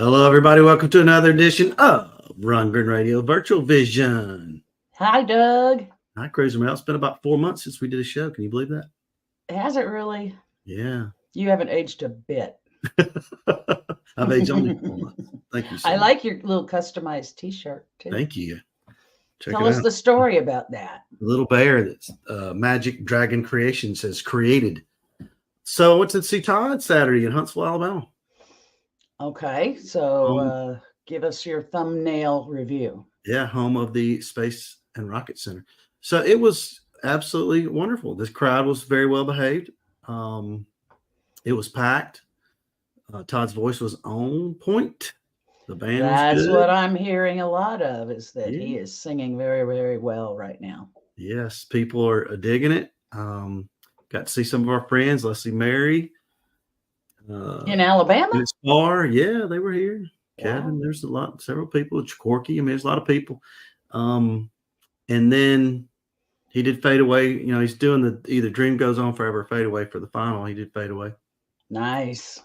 Hello, everybody. Welcome to another edition of Rundgren Radio Virtual Vision. Hi, Doug. Hi, Cruiser Mel. It's been about 4 months since we did a show. Can you believe that? Has it really? Yeah. You haven't aged a bit. I've aged only 4 months. Thank you so I much. like your little customized T-shirt too. Thank you. Check Tell it us out. the story about that. The little bear that Magic Dragon Creations has created. So I went to see Todd Saturday in Huntsville, Alabama. Okay, so give us your thumbnail review. Yeah, home of the Space and Rocket Center. So it was absolutely wonderful. This crowd was very well behaved. It was packed. Todd's voice was on point. The band That's was good. what I'm hearing a lot of, is that he is singing very, very well right now. Yes, people are digging it. Got to see some of our friends, Leslie Mary. In Alabama? In its bar. Yeah, they were here. Wow. Kevin, there's several people. Corky, I mean, there's a lot of people. And then he did Fade Away. You know, he's doing the either Dream Goes On Forever or Fade Away for the final. He did Fade Away. Nice.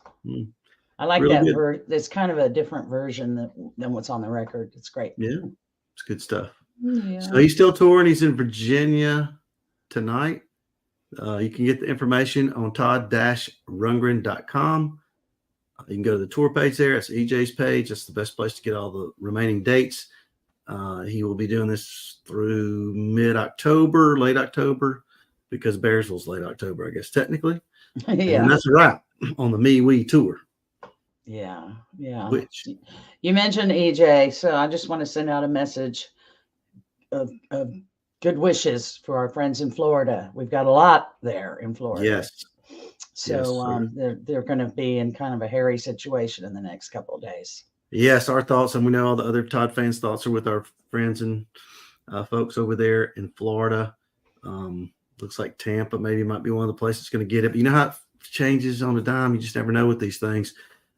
I like Really that. It's kind of a different version than what's on the record. It's great. Yeah, it's good stuff. Yeah. So he's still touring. He's in Virginia tonight. You can get the information on todd-rundgren.com. You can go to the tour page there. It's EJ's page. That's the best place to get all the remaining dates. He will be doing this through mid-October, late October, because Bearsville's late October, I guess, technically. Yeah. And that's a wrap on the Me We tour. Yeah. Which you mentioned EJ, so I just want to send out a message of good wishes for our friends in Florida. We've got a lot there in Florida. Yes. So they're going to be in kind of a hairy situation in the next couple of days. Yes, our thoughts, and we know all the other Todd fans' thoughts are with our friends and folks over there in Florida. Looks like Tampa maybe might be one of the places that's going to get it. But you know how it changes on a dime. You just never know with these things.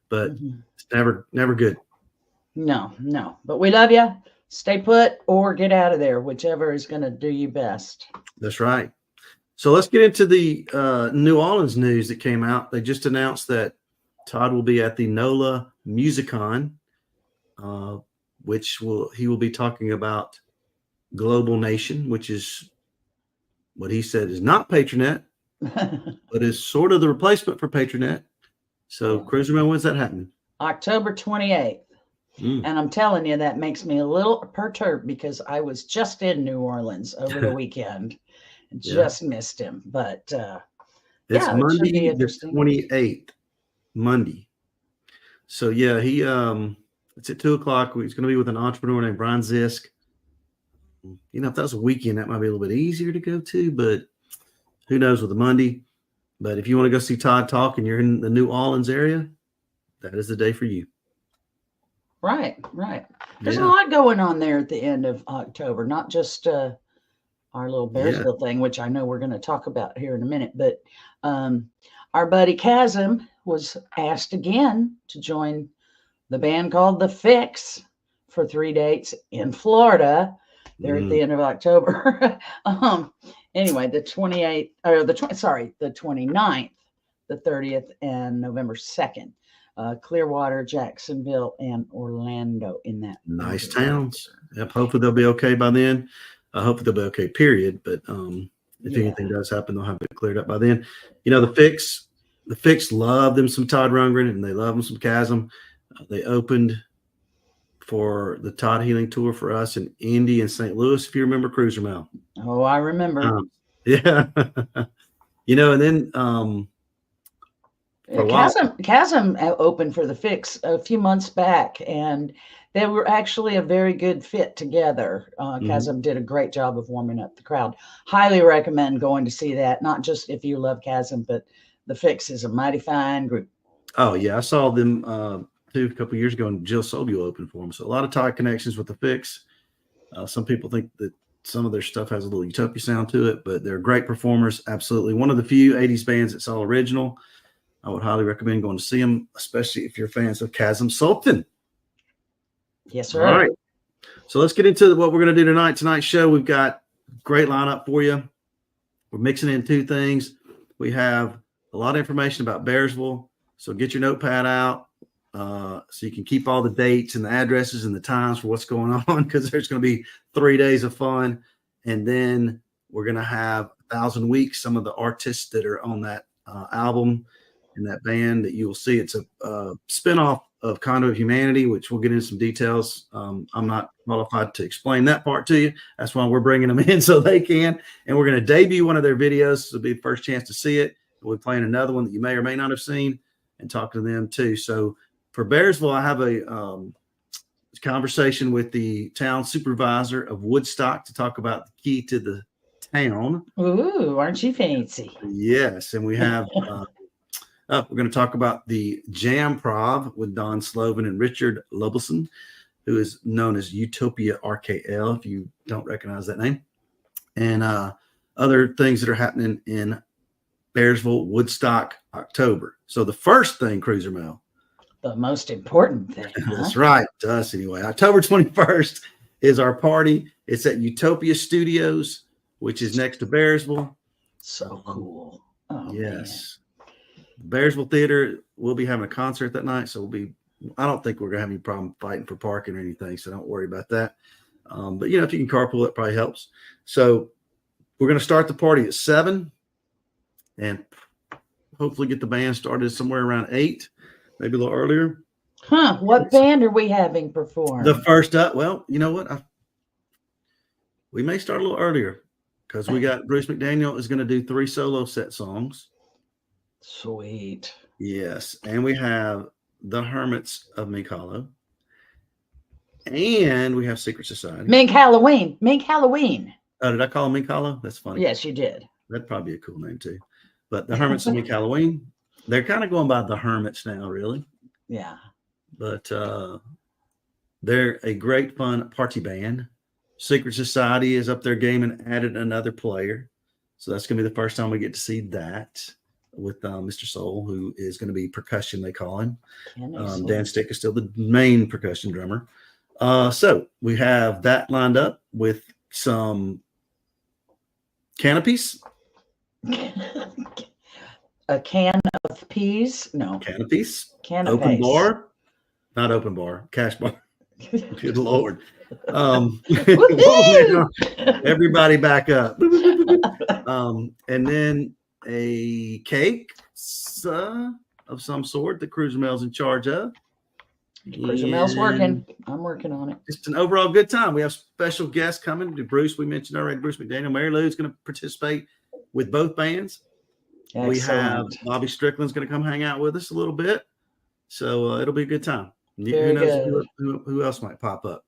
But it's never good. No. But we love you. Stay put or get out of there, whichever is going to do you best. That's right. So let's get into the New Orleans news that came out. They just announced that Todd will be at the NOLA Musicon, which he will be talking about Global Nation, which is what he said is not Patronet, but is sort of the replacement for Patronet. So, Cruiserman, when's that happening? October 28th. And I'm telling you, that makes me a little perturbed because I was just in New Orleans over the weekend and just missed him. But it's Monday the 28th. Monday. So yeah, it's at 2:00. He's going to be with an entrepreneur named Brian Zisk. You know, if that was a weekend, that might be a little bit easier to go to, but who knows with the Monday. But if you want to go see Todd talk and you're in the New Orleans area, that is the day for you. Right. There's a lot going on there at the end of October, not just our little Bearsville thing, which I know we're going to talk about here in a minute. But our buddy Chasm was asked again to join the band called The Fix for 3 dates in Florida. They're at the end of October. Anyway, the 28th, or the 29th, the 30th, and November 2nd. Clearwater, Jacksonville, and Orlando in that. Nice towns. Yep. Hopefully they'll be okay by then. Hopefully they'll be okay, period. But if anything does happen, they'll have it cleared up by then. You know, the Fix love them some Todd Rundgren, and they love them some Chasm. They opened for the Todd Healing Tour for us in Indy and St. Louis, if you remember, Cruiser Mel. Oh, I remember. Yeah. You know, and then Chasm opened for the Fix a few months back, and they were actually a very good fit together. Chasm did a great job of warming up the crowd. Highly recommend going to see that, not just if you love Chasm, but the Fix is a mighty fine group. Oh, yeah. I saw them a couple of years ago, and Jill Sobule opened for them. So a lot of Todd connections with the Fix. Some people think that some of their stuff has a little Utopia sound to it, but they're great performers. Absolutely. One of the few 80s bands that's all original. I would highly recommend going to see them, especially if you're fans of Chasm Sultan. Yes, sir. All right. So let's get into what we're going to do tonight. Tonight's show, we've got a great lineup for you. We're mixing in two things. We have a lot of information about Bearsville. So get your notepad out. so you can keep all the dates and the addresses and the times for what's going on, because there's going to be 3 days of fun. And then we're going to have 1,000 Weeks, some of the artists that are on that album and that band that you will see. It's a spinoff of Condo of Humanity, which we'll get into some details. I'm not qualified to explain that part to you. That's why we're bringing them in so they can. And we're going to debut one of their videos. It'll be the first chance to see it. We'll be playing another one that you may or may not have seen and talk to them too. So for Bearsville, I have a conversation with the town supervisor of Woodstock to talk about the key to the town. Ooh, aren't you fancy? Yes. And we have... we're going to talk about the Jam Prov with Don Sloven and Richard Lobelson, who is known as Utopia RKL, if you don't recognize that name, and other things that are happening in Bearsville, Woodstock, October. So the first thing, Cruiser Mel. The most important thing. That's right. To us anyway. October 21st is our party. It's at Utopia Studios, which is next to Bearsville. So cool. Oh, yes. Man. Bearsville Theater, we'll be having a concert that night, so I don't think we're gonna have any problem fighting for parking or anything, so don't worry about that. But if you can carpool, it probably helps. So we're gonna start the party at 7 and hopefully get the band started somewhere around 8, maybe a little earlier. What band are we having perform? The first up, well, you know what? We may start a little earlier because we got Bruce McDaniel is going to do 3 solo set songs. Sweet. Yes. And we have the Hermits of Mink Hollow. And we have Secret Society. Mink Halloween. Mink Halloween. Oh, did I call them Mink Hollow? That's funny. Yes, you did. That'd probably be a cool name too. But the Hermits of Mink Halloween, they're kind of going by the Hermits now, really. Yeah. But they're a great fun party band. Secret Society is up their game and added another player. So that's going to be the first time we get to see that with Mr. Soul, who is going to be percussion, they call him. Dan Stick is still the main percussion drummer. So we have that lined up with some canopies. A can of peas? No. Canopies. Canopies. Open bar. Not open bar. Cash bar. Good Lord. Everybody back up. And then a cake of some sort that Cruiser Mel's in charge of. Cruiser Mel's working. I'm working on it. Just an overall good time. We have special guests coming. Bruce, we mentioned already, Bruce McDaniel. Mary Lou is going to participate with both bands. Excellent. We have Bobby Strickland's going to come hang out with us a little bit. So it'll be a good time. Who knows who else might pop up?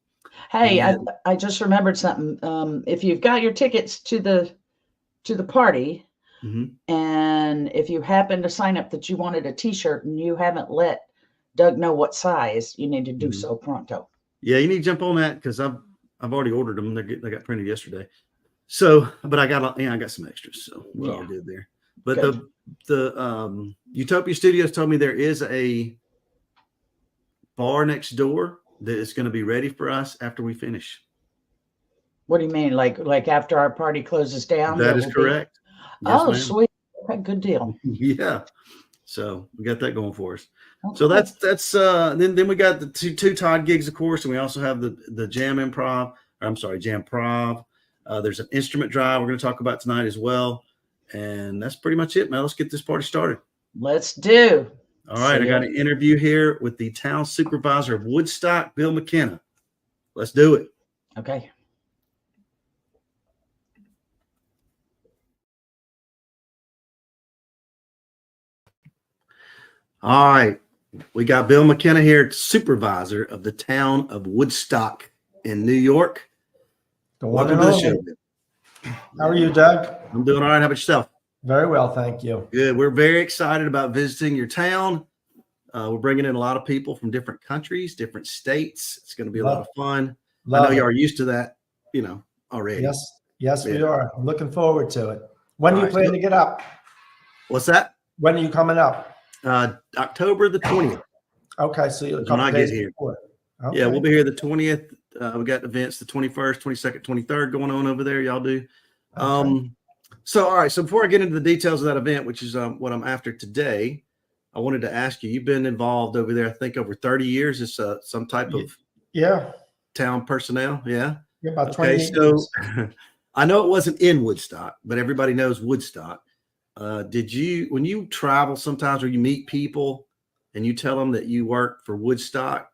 Hey, I just remembered something. If you've got your tickets to the party, and if you happen to sign up that you wanted a T-shirt and you haven't let Doug know what size, you need to do so pronto. Yeah, you need to jump on that because I've already ordered them. They got printed yesterday. So, but I got some extras, so we're all good there. But good. the Utopia Studios told me there is a bar next door that is going to be ready for us after we finish. What do you mean? Like after our party closes down? That is correct. Yes, ma'am. Sweet. Okay, good deal. Yeah. So we got that going for us. Okay. So that's then we got the two Todd gigs, of course, and we also have the Jam Prov. There's an instrument drive we're going to talk about tonight as well. And that's pretty much it, man. Let's get this party started. Let's do. All right. I got an interview here with the town supervisor of Woodstock, Bill McKenna. Let's do it. Okay. All right. We got Bill McKenna here, supervisor of the town of Woodstock in New York. Welcome to the show. How are you, Doug? I'm doing all right. How about yourself? Very well, thank you. Good. We're very excited about visiting your town. We're bringing in a lot of people from different countries, different states. It's going to be a lot of fun. I know you are used to that, already. Yes, we are. I'm looking forward to it. When do you plan to get up? What's that? When are you coming up? October the 20th. Okay, so you'll when I get here. Okay. Yeah, we'll be here the 20th. We got events the 21st, 22nd, 23rd going on over there. Y'all do. Okay. So, all right. So before I get into the details of that event, which is what I'm after today, I I wanted to ask you, you've been involved over there, I think over 30 years. It's some type of town personnel. Yeah. About Okay. 28 So years. I know it wasn't in Woodstock, but everybody knows Woodstock. When you travel sometimes or you meet people and you tell them that you work for Woodstock,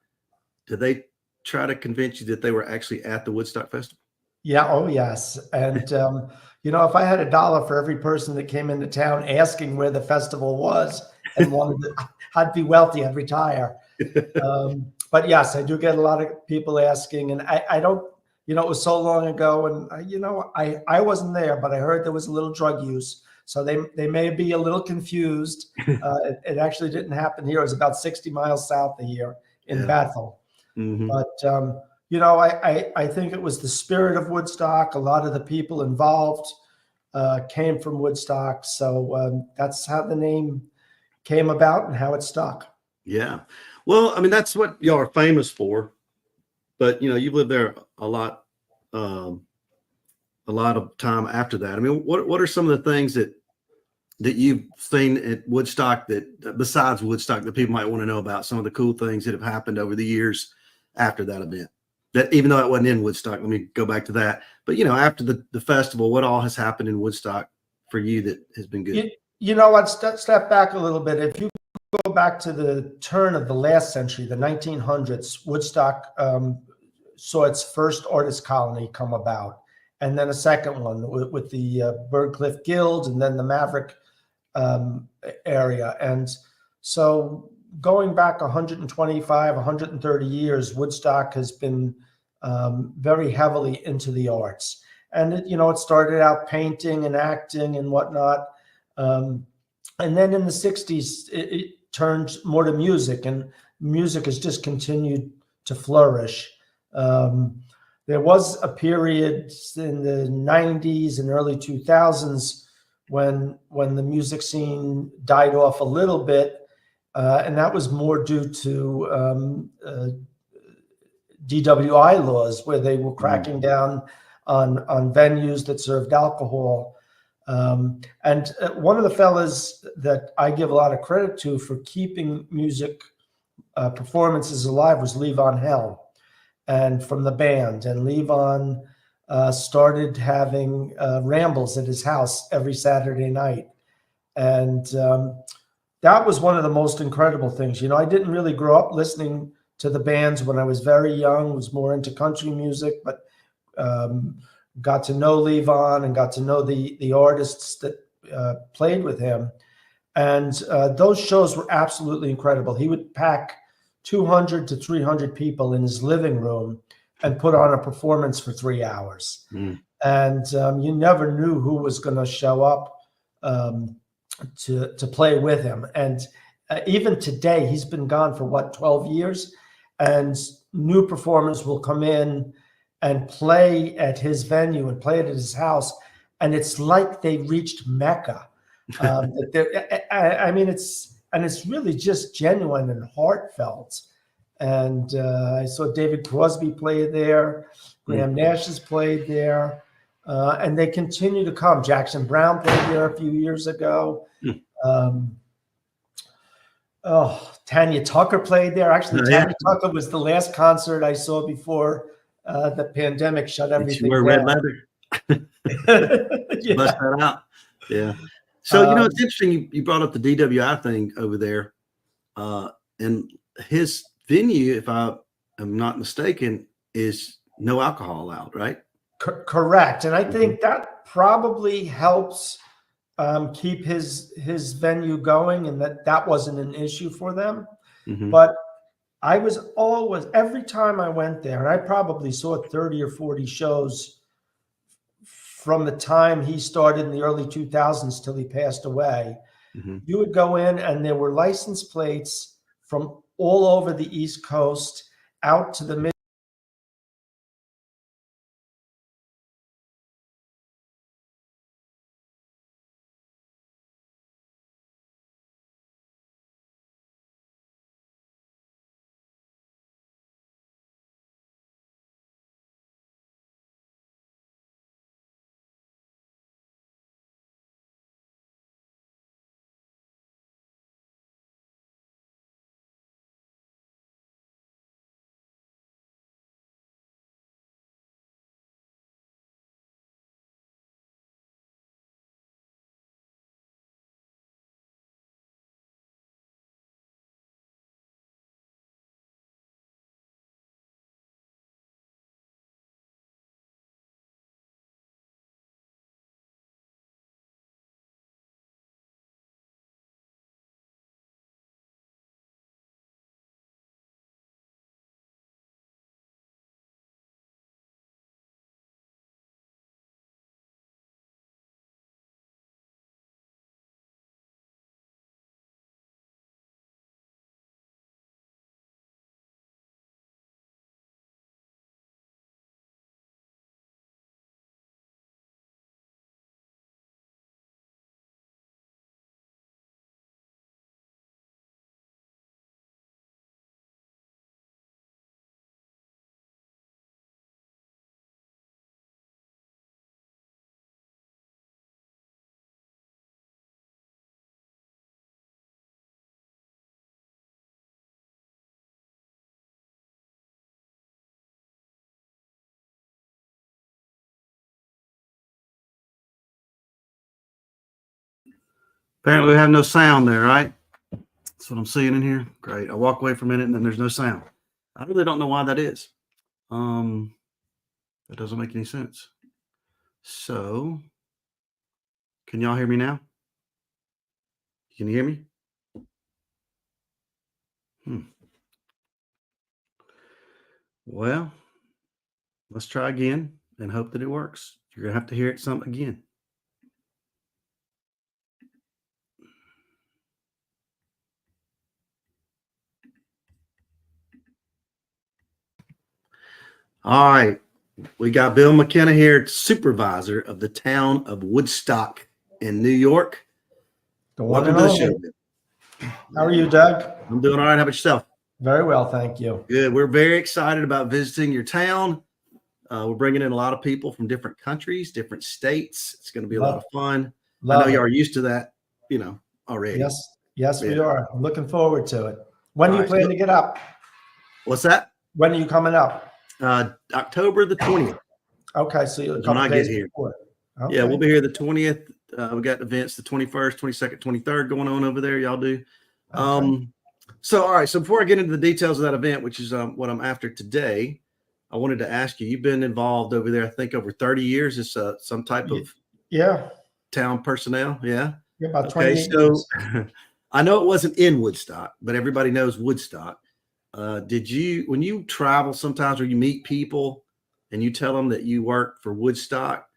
do they try to convince you that they were actually at the Woodstock Festival? Yeah. Oh, yes. And, if I had $1 for every person that came into town asking where the festival was and I'd be wealthy, I'd retire. But yes, I do get a lot of people asking, and I don't, it was so long ago, and I wasn't there, but I heard there was a little drug use. So they may be a little confused. It actually didn't happen here. It was about 60 miles south of here in Bethel. Mm-hmm. But, I think it was the spirit of Woodstock. A lot of the people involved came from Woodstock. So that's how the name came about and how it stuck. Yeah. Well, I mean, that's what y'all are famous for. But, you've lived there a lot of time after that. I mean, what are some of the things that you've seen at Woodstock that besides Woodstock that people might want to know about, some of the cool things that have happened over the years after that event? That even though it wasn't in Woodstock, let me go back to that. But, after the festival, what all has happened in Woodstock for you that has been good? I'd step back a little bit. If you go back to the turn of the last century, the 1900s, Woodstock saw its first artist colony come about. And then a second one with the Birdcliff Guild and then the Maverick area. And so going back 125, 130 years, Woodstock has been very heavily into the arts. And it started out painting and acting and whatnot. And then in the 60s, it turned more to music, and music has just continued to flourish. There was a period in the 90s and early 2000s when the music scene died off a little bit, and that was more due to DWI laws, where they were cracking down on venues that served alcohol. And one of the fellas that I give a lot of credit to for keeping music performances alive was Levon Helm, and from the band. And Levon started having rambles at his house every Saturday night. And that was one of the most incredible things. I didn't really grow up listening to the bands when I was very young, was more into country music, but got to know Levon and got to know the artists that played with him. And those shows were absolutely incredible. He would pack 200 to 300 people in his living room and put on a performance for 3 hours. And you never knew who was going to show up to play with him. And even today, he's been gone for 12 years, and new performers will come in and play at his venue and play it at his house. And it's like they reached Mecca. I mean, it's really just genuine and heartfelt. And I saw David Crosby play there. Graham Nash has played there. And they continue to come. Jackson Browne played there a few years ago. Tanya Tucker played there. Actually, Tanya Tucker was the last concert I saw before the pandemic shut everything down. Did you wear red leather? Bust that out. Yeah. So, it's interesting you brought up the DWI thing over there. And his venue, if I am not mistaken, is no alcohol allowed, right? Correct. And I think that probably helps keep his venue going, and that wasn't an issue for them. But I was always, every time I went there, and I probably saw 30 or 40 shows from the time he started in the early 2000s till he passed away. You would go in and there were license plates from all over the East Coast out to the Apparently we have no sound there, right? That's what I'm seeing in here. Great. I walk away for a minute and then there's no sound. I really don't know why that is. That doesn't make any sense. So, can y'all hear me now? Can you hear me? Well, let's try again and hope that it works. You're going to have to hear it some again. All right. We got Bill McKenna here, supervisor of the town of Woodstock in New York. Welcome to the show. How are you, Doug? I'm doing all right. How about yourself? Very well, thank you. Good. We're very excited about visiting your town. We're bringing in a lot of people from different countries, different states. It's going to be a lot of fun. I know you are used to that, already. Yes, we are. I'm looking forward to it. When do you plan to get up? What's that? When are you coming up? October the 20th. Okay, so you'll when I get here. Okay. Yeah, we'll be here the 20th. We got events the 21st, 22nd, 23rd going on over there. Y'all do. Okay. So, all right. So before I get into the details of that event, which is what I'm after today, I wanted to ask you, you've been involved over there, I think over 30 years as some type of town personnel. Yeah. About 20 years. So I know it wasn't in Woodstock, but everybody knows Woodstock. When you travel sometimes or you meet people and you tell them that you work for Woodstock,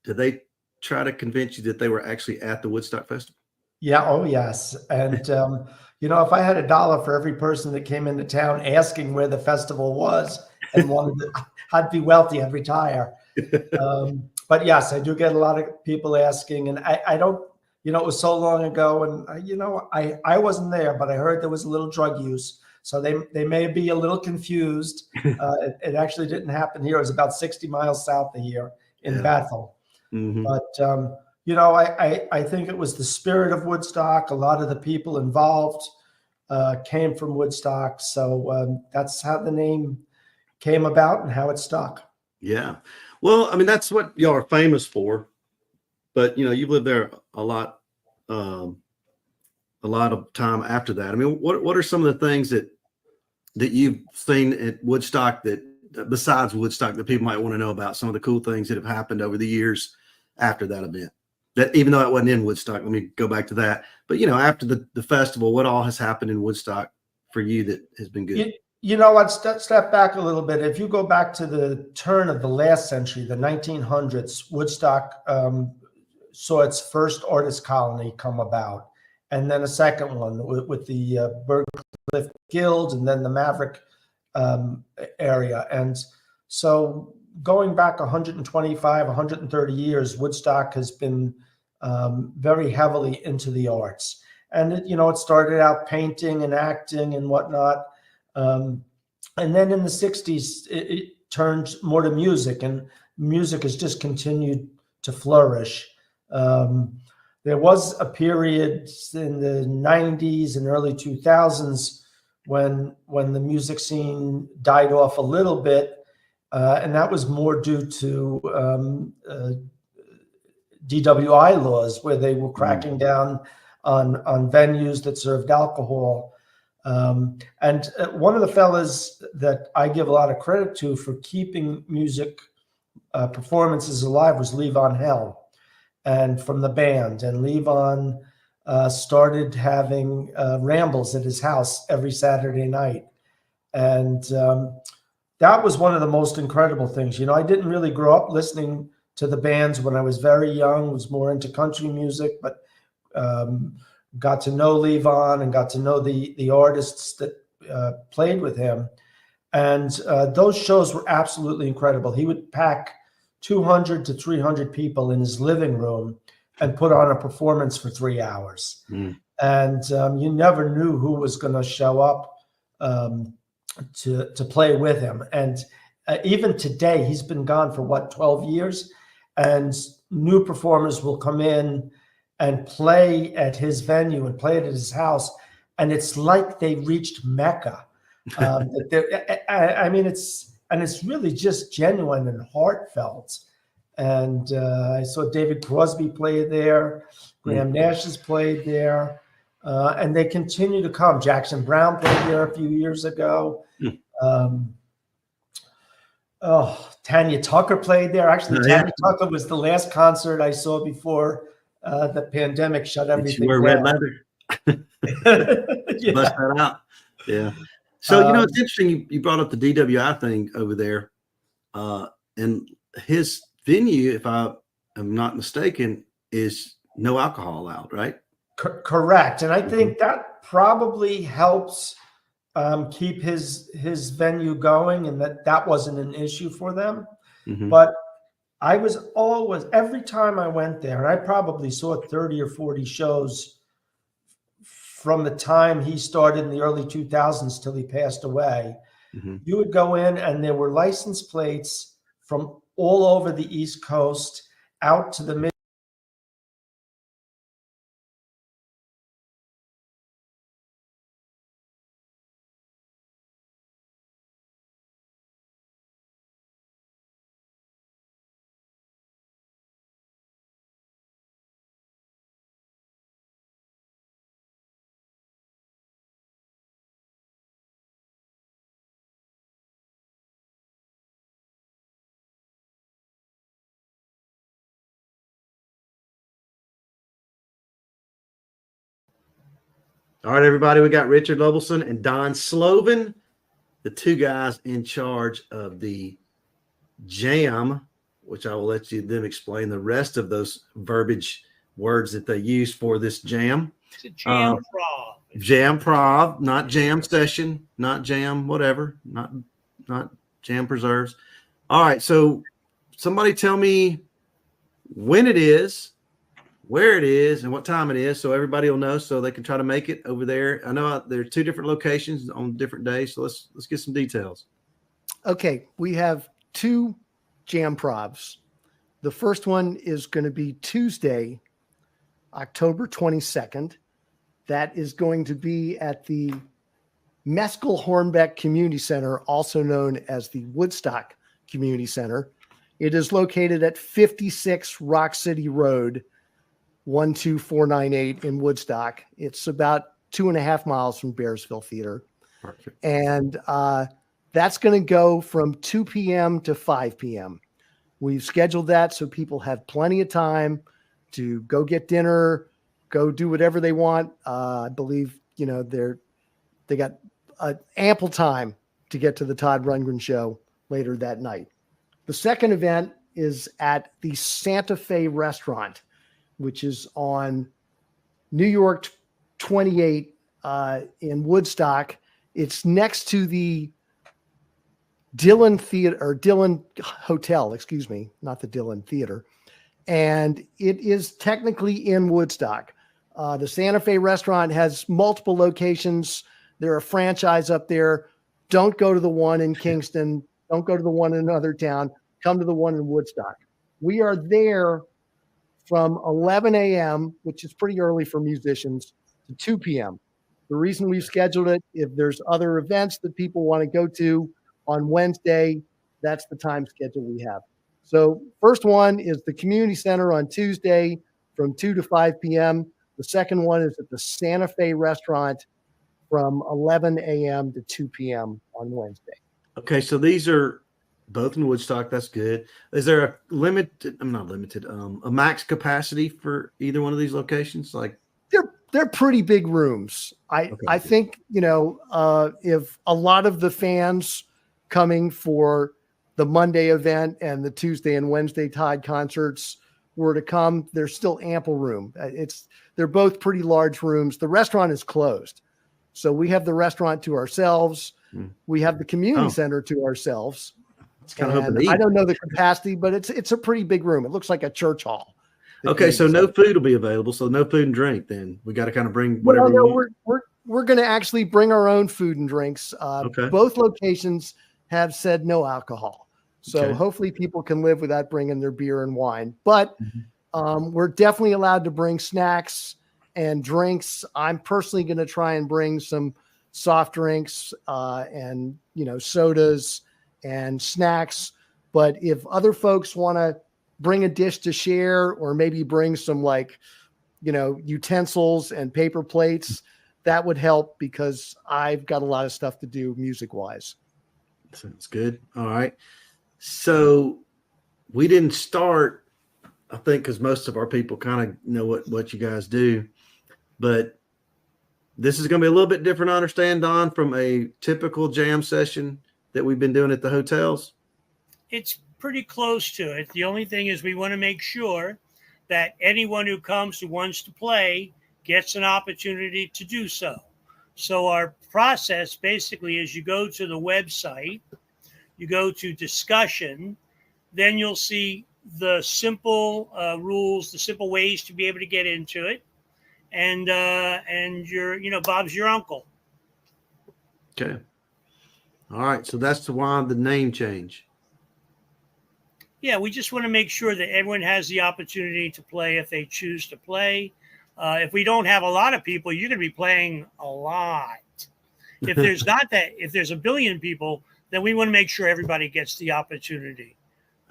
do they try to convince you that they were actually at the Woodstock Festival? Yeah. Oh, yes. And, if I had $1 for every person that came into town asking where the festival was and I'd be wealthy, I'd retire. But yes, I do get a lot of people asking, and I don't, it was so long ago, and, I wasn't there, but I heard there was a little drug use. So they may be a little confused. It actually didn't happen here. It was about 60 miles south of here in Bethel. Mm-hmm. But, I think it was the spirit of Woodstock. A lot of the people involved came from Woodstock. So that's how the name came about and how it stuck. Yeah. Well, I mean, that's what y'all are famous for. But, you've lived there a lot of time after that. I mean, what are some of the things that you've seen at Woodstock that besides Woodstock that people might want to know about, some of the cool things that have happened over the years after that event? That even though it wasn't in Woodstock, let me go back to that. But, after the festival, what all has happened in Woodstock for you that has been good? Let's step back a little bit. If you go back to the turn of the last century, the 1900s, Woodstock saw its first artist colony come about. And then a second one with the Bergcliff Guild and then the Maverick area. And so going back 125, 130 years, Woodstock has been very heavily into the arts. And, it started out painting and acting and whatnot. And then in the 60s, it turned more to music, and music has just continued to flourish. There was a period in the 90s and early 2000s when the music scene died off a little bit, and that was more due to DWI laws, where they were cracking down on venues that served alcohol. And one of the fellas that I give a lot of credit to for keeping music performances alive was Levon Hell, and from the band. And Levon started having rambles at his house every Saturday night. And that was one of the most incredible things. I didn't really grow up listening to the bands when I was very young, was more into country music, but got to know Levon and got to know the artists that played with him. And those shows were absolutely incredible. He would pack 200 to 300 people in his living room and put on a performance for 3 hours. And you never knew who was going to show up to play with him. And even today, he's been gone for 12 years, and new performers will come in and play at his venue and play it at his house. And it's like they reached Mecca. I mean, it's really just genuine and heartfelt. And I saw David Crosby play there. Graham Nash has played there. And they continue to come. Jackson Brown played there a few years ago. Tanya Tucker played there. Actually, Tanya Tucker was the last concert I saw before the pandemic shut everything down. Red leather. Bust that out. Yeah. So, it's interesting. You brought up the DWI thing over there. And his venue, if I am not mistaken, is no alcohol allowed, right? Correct. And I think that probably helps keep his venue going, and that wasn't an issue for them. But I was always, every time I went there, and I probably saw 30 or 40 shows from the time he started in the early 2000s till he passed away. You would go in and there were license plates from all over the East Coast out to the mid. All right, everybody, we got Richard Lobelson and Don Sloven, the two guys in charge of the jam, which I will let them explain the rest of those verbiage words that they use for this jam. It's a jam prov. Jam prov, not jam session, not jam whatever, not jam preserves. All right, so somebody tell me when it is, where it is, and what time it is, so everybody will know, so they can try to make it over there. I know there are two different locations on different days, so let's get some details. Okay, we have two jam provs. The first one is going to be Tuesday, October 22nd. That is going to be at the Meskel-Hornbeck Community Center, also known as the Woodstock Community Center. It is located at 56 Rock City Road, 12498 in Woodstock. It's about 2.5 miles from Bearsville Theater. Perfect. And that's going to go from 2 p.m. to 5 p.m. We've scheduled that so people have plenty of time to go get dinner, go do whatever they want. I believe, they got ample time to get to the Todd Rundgren show later that night. The second event is at the Santa Fe restaurant, which is on New York 28 in Woodstock. It's next to the Dillon Theater, or Dillon Hotel, excuse me, not the Dillon Theater. And it is technically in Woodstock. The Santa Fe restaurant has multiple locations. They're a franchise up there. Don't go to the one in Kingston. Don't go to the one in another town. Come to the one in Woodstock. We are there from 11 a.m., which is pretty early for musicians, to 2 p.m. The reason we've scheduled it, if there's other events that people want to go to on Wednesday, that's the time schedule we have. So first one is the community center on Tuesday from 2 to 5 p.m. The second one is at the Santa Fe restaurant from 11 a.m. to 2 p.m. on Wednesday. Okay, so these are both in Woodstock. That's good. Is there a limited? I'm not limited. A max capacity for either one of these locations? Like they're pretty big rooms. I think if a lot of the fans coming for the Monday event and the Tuesday and Wednesday Todd concerts were to come, there's still ample room. They're both pretty large rooms. The restaurant is closed, so we have the restaurant to ourselves. We have the community center to ourselves. I don't know the capacity, but it's a pretty big room. It looks like a church hall. Okay, so no food will be available. So no food and drink. Then we got to kind of bring whatever. No, we're going to actually bring our own food and drinks. Both locations have said no alcohol, so hopefully people can live without bringing their beer and wine. But we're definitely allowed to bring snacks and drinks. I'm personally going to try and bring some soft drinks and sodas and snacks. But if other folks want to bring a dish to share, or maybe bring some like, utensils and paper plates. That would help because I've got a lot of stuff to do music wise. Sounds good. All right. So we didn't start, I think, because most of our people kind of know what you guys do, but this is going to be a little bit different, I understand, Don, from a typical jam session that we've been doing at the hotels. It's pretty close to it. The only thing is we want to make sure that anyone who comes who wants to play gets an opportunity to do so. So our process basically is you go to the website, you go to discussion, then you'll see the simple rules, the simple ways to be able to get into it. And Bob's your uncle. Okay. All right. So that's why the name change. Yeah, we just want to make sure that everyone has the opportunity to play if they choose to play. If we don't have a lot of people, you're going to be playing a lot. If there's if there's a billion people, then we want to make sure everybody gets the opportunity.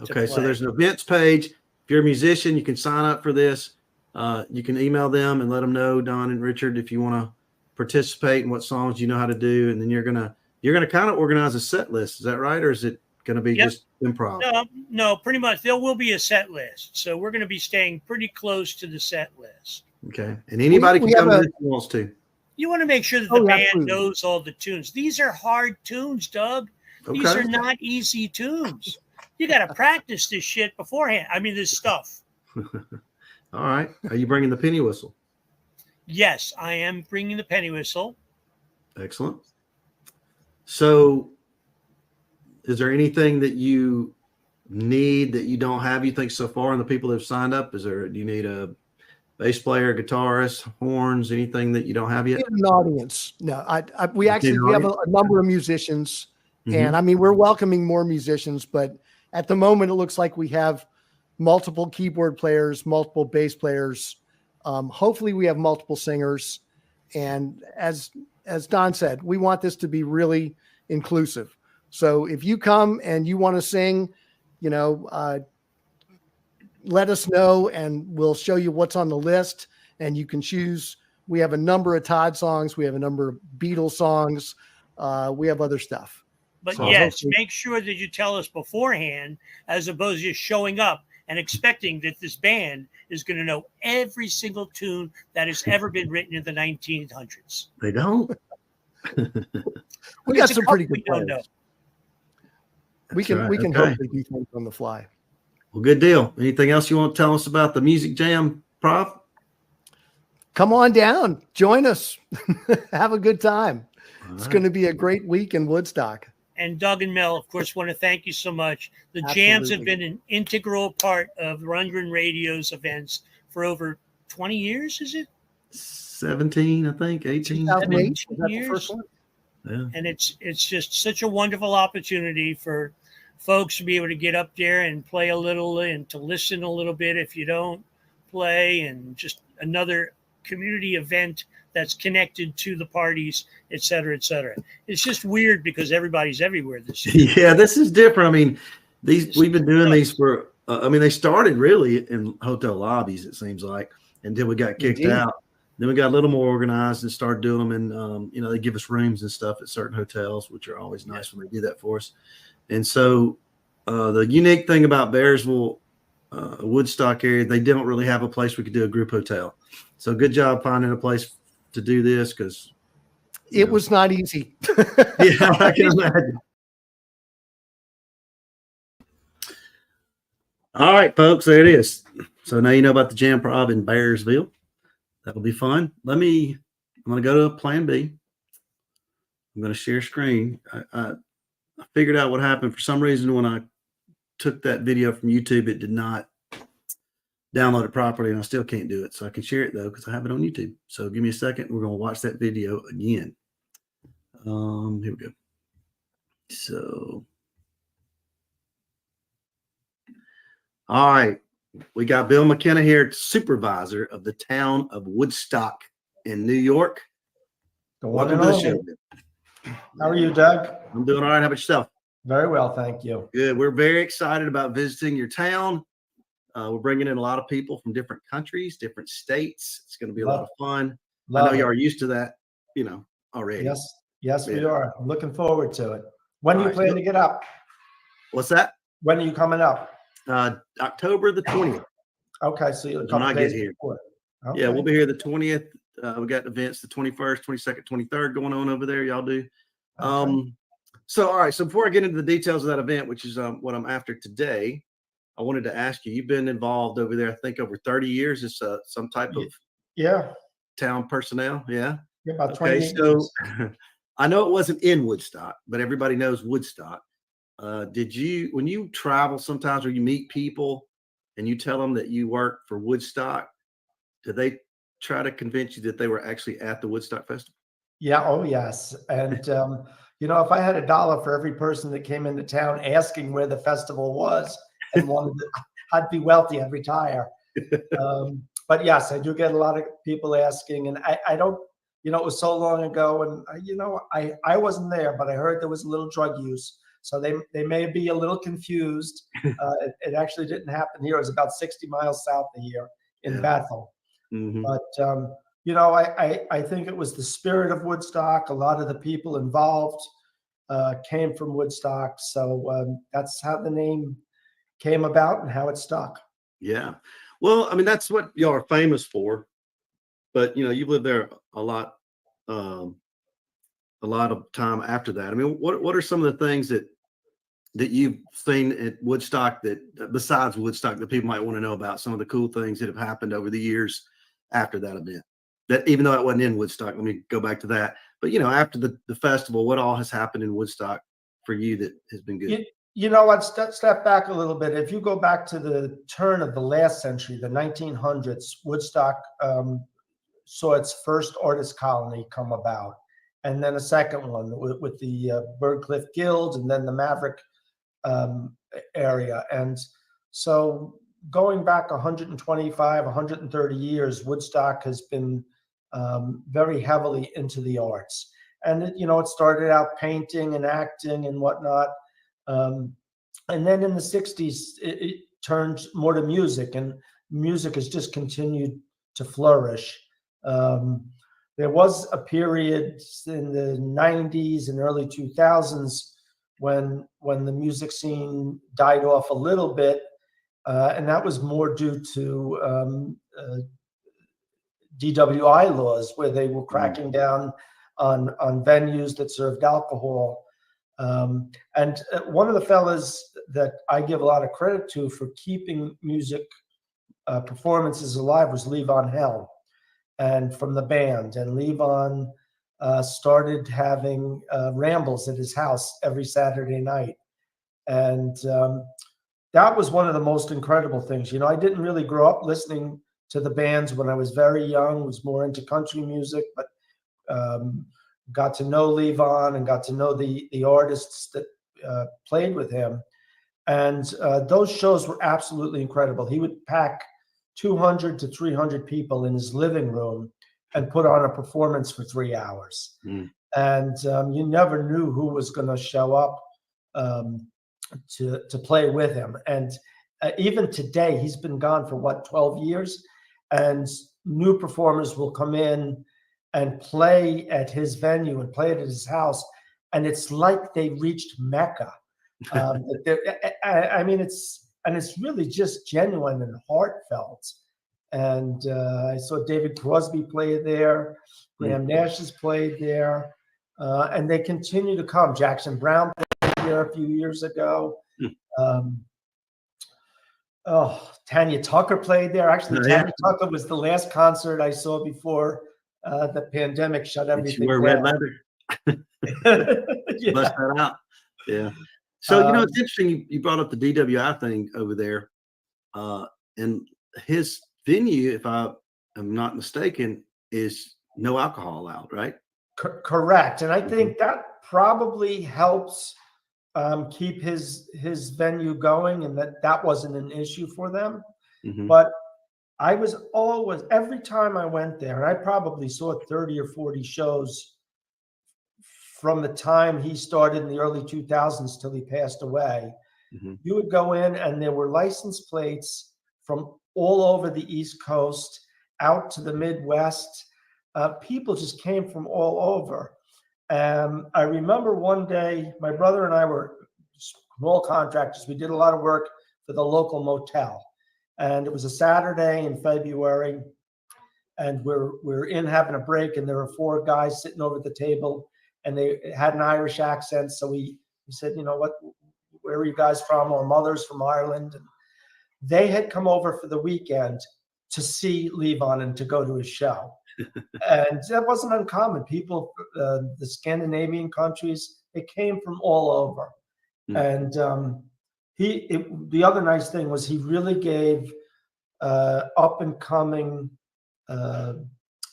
Okay, so there's an events page. If you're a musician, you can sign up for this. You can email them and let them know, Don and Richard, if you want to participate and what songs you know how to do, and then you're gonna kind of organize a set list. Is that right, or is it going to be just improv? No, pretty much. There will be a set list, so we're going to be staying pretty close to the set list. Okay, and anybody can come if who wants to. You want to make sure that the band knows all the tunes. These are hard tunes, Doug. Okay. These are not easy tunes. You got to practice this shit beforehand. I mean, this stuff. All right. Are you bringing the penny whistle? Yes, I am bringing the penny whistle. Excellent. So is there anything that you need that you don't have, you think, so far, and the people that have signed up? Do you need a bass player, guitarist, horns, anything that you don't have yet? An audience. No, we have a number of musicians, and I mean, we're welcoming more musicians, but at the moment it looks like we have multiple keyboard players, multiple bass players. Hopefully we have multiple singers. And as Don said, we want this to be really inclusive. So if you come and you want to sing, let us know and we'll show you what's on the list, and you can choose. We have a number of Todd songs. We have a number of Beatles songs. We have other stuff. But yes, make sure that you tell us beforehand, as opposed to just showing up and expecting that this band is going to know every single tune that has ever been written in the 1900s. They don't. We got some pretty good players. We can hopefully do things on the fly. Well, good deal. Anything else you want to tell us about the Music Jam, Prof? Come on down. Join us. Have a good time. It's going to be a great week in Woodstock. And Doug and Mel, of course, want to thank you so much. The jams have been an integral part of Rundgren Radio's events for over 20 years, is it? 17, I think, 18. 17 years. Yeah. And it's just such a wonderful opportunity for folks to be able to get up there and play a little and to listen a little bit if you don't play, and just another community event that's connected to the parties, et cetera, et cetera. It's just weird because everybody's everywhere this year. Yeah, this is different. I mean, we've been doing these for, they started really in hotel lobbies, it seems like, until we got kicked out. Then we got a little more organized and started doing them. And, they give us rooms and stuff at certain hotels, which are always nice when they do that for us. And so the unique thing about Bearsville, Woodstock area, they don't really have a place we could do a group hotel. So good job finding a place to do this, because it was not easy. Yeah, I can imagine. All right, folks, there it is. So now you know about the Jam Prov in Bearsville. That'll be fun. I'm going to go to plan B. I'm going to share screen. I figured out what happened. For some reason, when I took that video from YouTube, it did not download it properly, and I still can't do it. So I can share it, though, because I have it on YouTube. So give me a second. We're going to watch that video again. Here we go. So, all right. We got Bill McKenna here, supervisor of the town of Woodstock in New York. Welcome to the show. How are you, Doug? I'm doing all right. How about yourself? Very well, thank you. Good. We're very excited about visiting your town. We're bringing in a lot of people from different countries, different states. It's going to be a lot of fun. I Love know you it. are used to that, already. Yes, we Yeah. are. I'm looking forward to it. When do All you right. plan to get up? What's that? When are you coming up? October the 20th. Okay, so you're a When couple I days get here. before. Yeah, we'll Okay. be here the 20th. We got events the 21st, 22nd, 23rd going on over there. Y'all do. Okay. So, all right. So before I get into the details of that event, which is what I'm after today, I wanted to ask you, you've been involved over there, I think over 30 years as some type of Yeah, town personnel. Yeah. about Okay. 28 So years. I know it wasn't in Woodstock, but everybody knows Woodstock. When you travel sometimes or you meet people and you tell them that you work for Woodstock, do they try to convince you that they were actually at the Woodstock Festival? Yeah, oh yes. And if I had $1 for every person that came into town asking where the festival was and wanted to, I'd be wealthy, I'd retire. But yes, I do get a lot of people asking, and I don't, it was so long ago, and I wasn't there, but I heard there was a little drug use, so they may be a little confused. It actually didn't happen here. It was about 60 miles south of here in Bethel. Mm-hmm. But I think it was the spirit of Woodstock. A lot of the people involved came from Woodstock, so that's how the name came about and how it stuck. Yeah. Well, I mean, that's what y'all are famous for, but you've lived there a lot of time after that. I mean, what are some of the things that you've seen at Woodstock that besides Woodstock that people might want to know about? Some of the cool things that have happened over the years after that event, that even though it wasn't in Woodstock, let me go back to that. But after the festival, what all has happened in Woodstock for you that has been good? I'd step back a little bit. If you go back to the turn of the last century, the 1900s, Woodstock saw its first artist colony come about, and then a second one with the Birdcliff Guild, and then the Maverick area. And so going back 125, 130 years, Woodstock has been very heavily into the arts. And it started out painting and acting and whatnot. And then in the 60s, it turned more to music, and music has just continued to flourish. There was a period in the 90s and early 2000s when the music scene died off a little bit, and that was more due to DWI laws, where they were cracking down on venues that served alcohol. And one of the fellas that I give a lot of credit to for keeping music performances alive was Levon Helm, and from the band. And Levon started having rambles at his house every Saturday night. And that was one of the most incredible things. I didn't really grow up listening to the bands when I was very young, was more into country music, but got to know Levon and got to know the artists that played with him. And those shows were absolutely incredible. He would pack 200 to 300 people in his living room and put on a performance for 3 hours. And you never knew who was going to show up to play with him. And even today, he's been gone for 12 years, and new performers will come in and play at his venue and play it at his house, and it's like they reached Mecca. I mean, it's really just genuine and heartfelt. And I saw David Crosby play there, Graham Nash has played there, and they continue to come. Jackson Browne played there a few years ago. Tanya Tucker played there. Actually, Tanya Tucker was the last concert I saw before the pandemic shut everything down. Red leather. Bust that out. Yeah. So, it's interesting you brought up the DWI thing over there. And his venue, if I am not mistaken, is no alcohol allowed, right? Correct. And I think that probably helps keep his venue going, and that wasn't an issue for them. But I was always, every time I went there, and I probably saw 30 or 40 shows from the time he started in the early 2000s till he passed away. You would go in and there were license plates from all over the East Coast out to the Midwest. People just came from all over. I remember one day, my brother and I were small contractors. We did a lot of work for the local motel. And it was a Saturday in February. And we're in having a break, and there were 4 guys sitting over at the table, and they had an Irish accent. So we said, you know what, where are you guys from? Our mother's from Ireland. And they had come over for the weekend to see Levon and to go to his show. And that wasn't uncommon. People, the Scandinavian countries, they came from all over. And the other nice thing was he really gave up and coming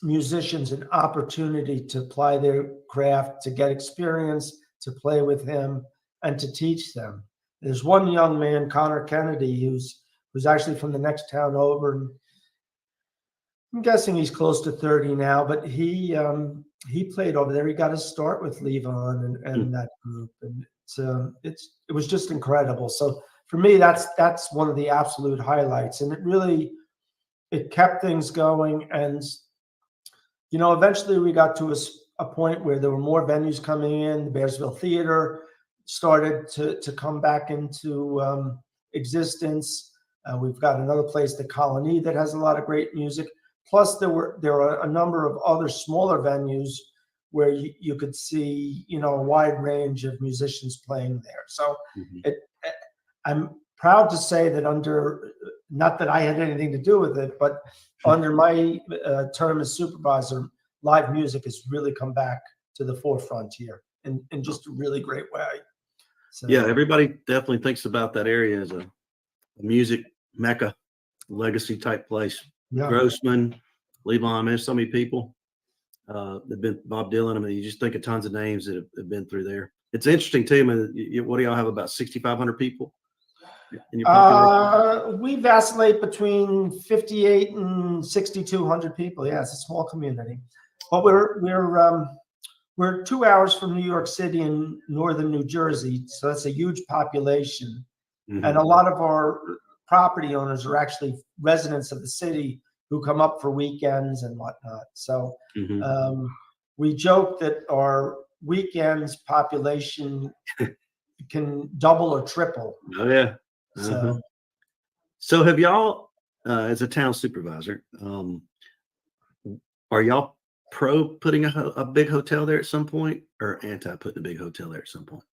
musicians an opportunity to apply their craft, to get experience, to play with him, and to teach them. There's one young man, Connor Kennedy, who's actually from the next town over, and I'm guessing he's close to 30 now, but he played over there. He got his start with Levon and that group, and it was just incredible. So for me, that's one of the absolute highlights, and it kept things going. And eventually we got to a point where there were more venues coming in. The Bearsville Theater started to come back into existence. We've got another place, the Colony, that has a lot of great music. Plus, there are a number of other smaller venues where you could see, a wide range of musicians playing there. So I'm proud to say that not that I had anything to do with it, but under my term as supervisor, live music has really come back to the forefront here in just a really great way. So, yeah, everybody definitely thinks about that area as a music mecca, legacy type place. Yeah. Grossman, Levon, there's so many people. They've been Bob Dylan. I mean, you just think of tons of names that have been through there. It's interesting too. I mean, what do y'all have, about 6,500 people in your population? We vacillate between 58 and 6,200 people. Yeah, it's a small community, but we're 2 hours from New York City in northern New Jersey, so that's a huge population. And a lot of our property owners are actually residents of the city who come up for weekends and whatnot. So we joke that our weekends population can double or triple. Oh yeah. So have y'all, as a town supervisor, are y'all pro putting a big hotel there at some point, or anti putting a big hotel there at some point?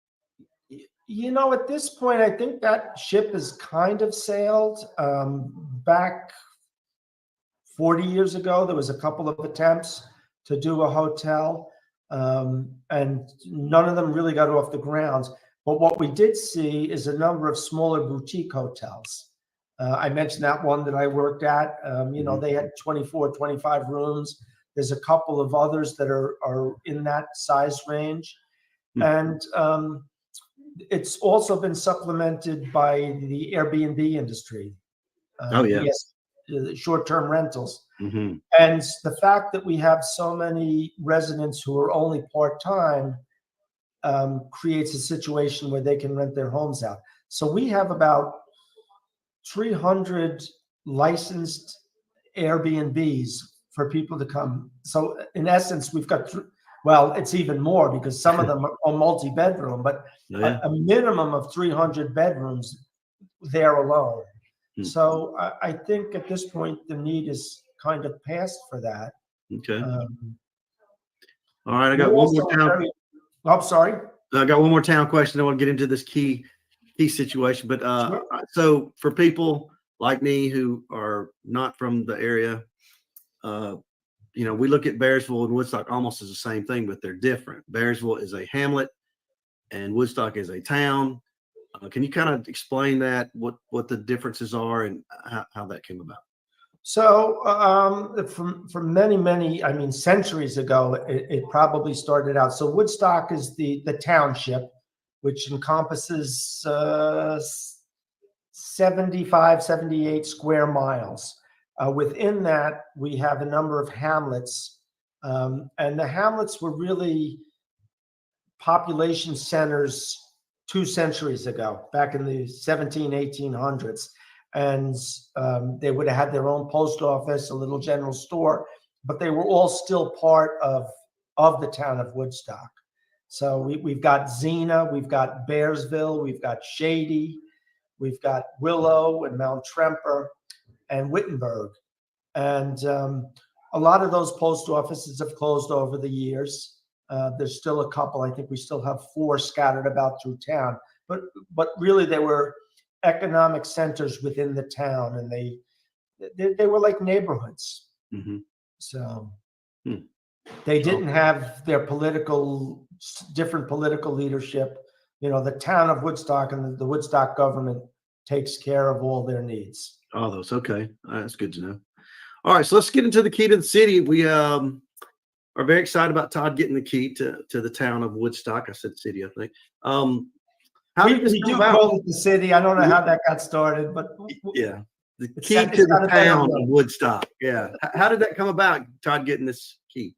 At this point, I think that ship has kind of sailed. Back 40 years ago, there was a couple of attempts to do a hotel, and none of them really got off the ground. But what we did see is a number of smaller boutique hotels. I mentioned that one that I worked at. They had 24, 25 rooms. There's a couple of others that are in that size range. And it's also been supplemented by the Airbnb industry. Yes, short-term rentals. And the fact that we have so many residents who are only part-time creates a situation where they can rent their homes out. So we have about 300 licensed Airbnbs for people to come. So in essence, we've got, it's even more because some of them are multi-bedroom, but a minimum of 300 bedrooms there alone. So I think at this point, the need is kind of past for that. Okay. All right. I got one more town. I'm sorry. I got one more town question. I want to get into this key situation, but Sure. So for people like me who are not from the area, we look at Bearsville and Woodstock almost as the same thing, but they're different. Bearsville is a hamlet and Woodstock is a town. Can you kind of explain that, what the differences are and how that came about? So from many, centuries ago, it probably started out. So Woodstock is the township, which encompasses 75, 78 square miles. Within that, we have a number of hamlets, and the hamlets were really population centers 2 centuries ago, back in the 1800s. and they would have had their own post office, a little general store, but they were all still part of the town of Woodstock. So we've got Xena, we've got Bearsville, we've got Shady, we've got Willow and Mount Tremper and Wittenberg. And a lot of those post offices have closed over the years. There's still a couple. I think we still have 4 scattered about through town. But really, they were economic centers within the town, and they were like neighborhoods. Mm-hmm. So they didn't have their different political leadership. You know, the town of Woodstock and the Woodstock government takes care of all their needs. All those. Okay. That's good to know. All right. So let's get into the key to the city. We are very excited about Todd getting the key to the town of Woodstock. I said city, I think. How did this We come do about? call it the city. I don't know how that got started, but Yeah. The It's key got- to it's got the a better town name. of Woodstock. Yeah. How did that come about, Todd getting this key?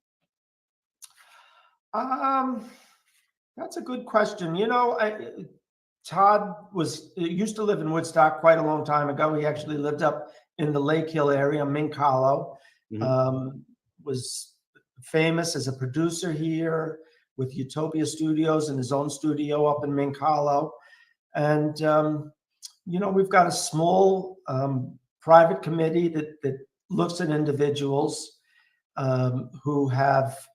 that's a good question. You know, Todd used to live in Woodstock quite a long time ago. He actually lived up in the Lake Hill area, Mink Hollow. Mhm. Was famous as a producer here with Utopia Studios and his own studio up in Mink Hollow. And, you know, we've got a small private committee that looks at individuals who have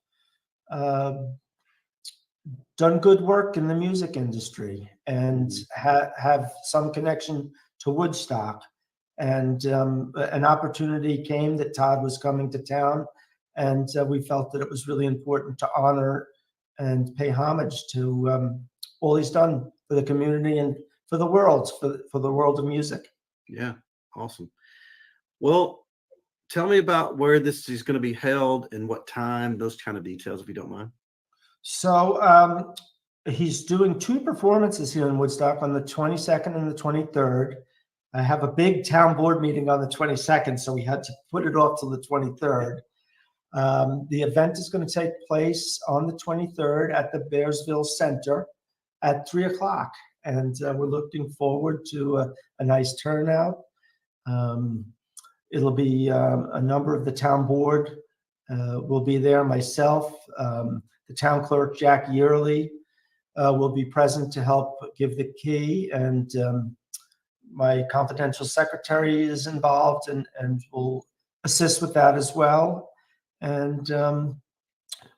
done good work in the music industry and have some connection to Woodstock. And an opportunity came that Todd was coming to town, and we felt that it was really important to honor and pay homage to all he's done for the community and for the world, for the world of music. Yeah. Awesome. Well, tell me about where this is going to be held and what time, those kind of details, if you don't mind. So he's doing 2 performances here in Woodstock on the 22nd and the 23rd. I have a big town board meeting on the 22nd, so we had to put it off till the 23rd. The event is going to take place on the 23rd at the Bearsville Center at 3:00. And we're looking forward to a nice turnout. It'll be a number of the town board will be there. Myself, the town clerk, Jack Yearley, will be present to help give the key. And my confidential secretary is involved and will assist with that as well. And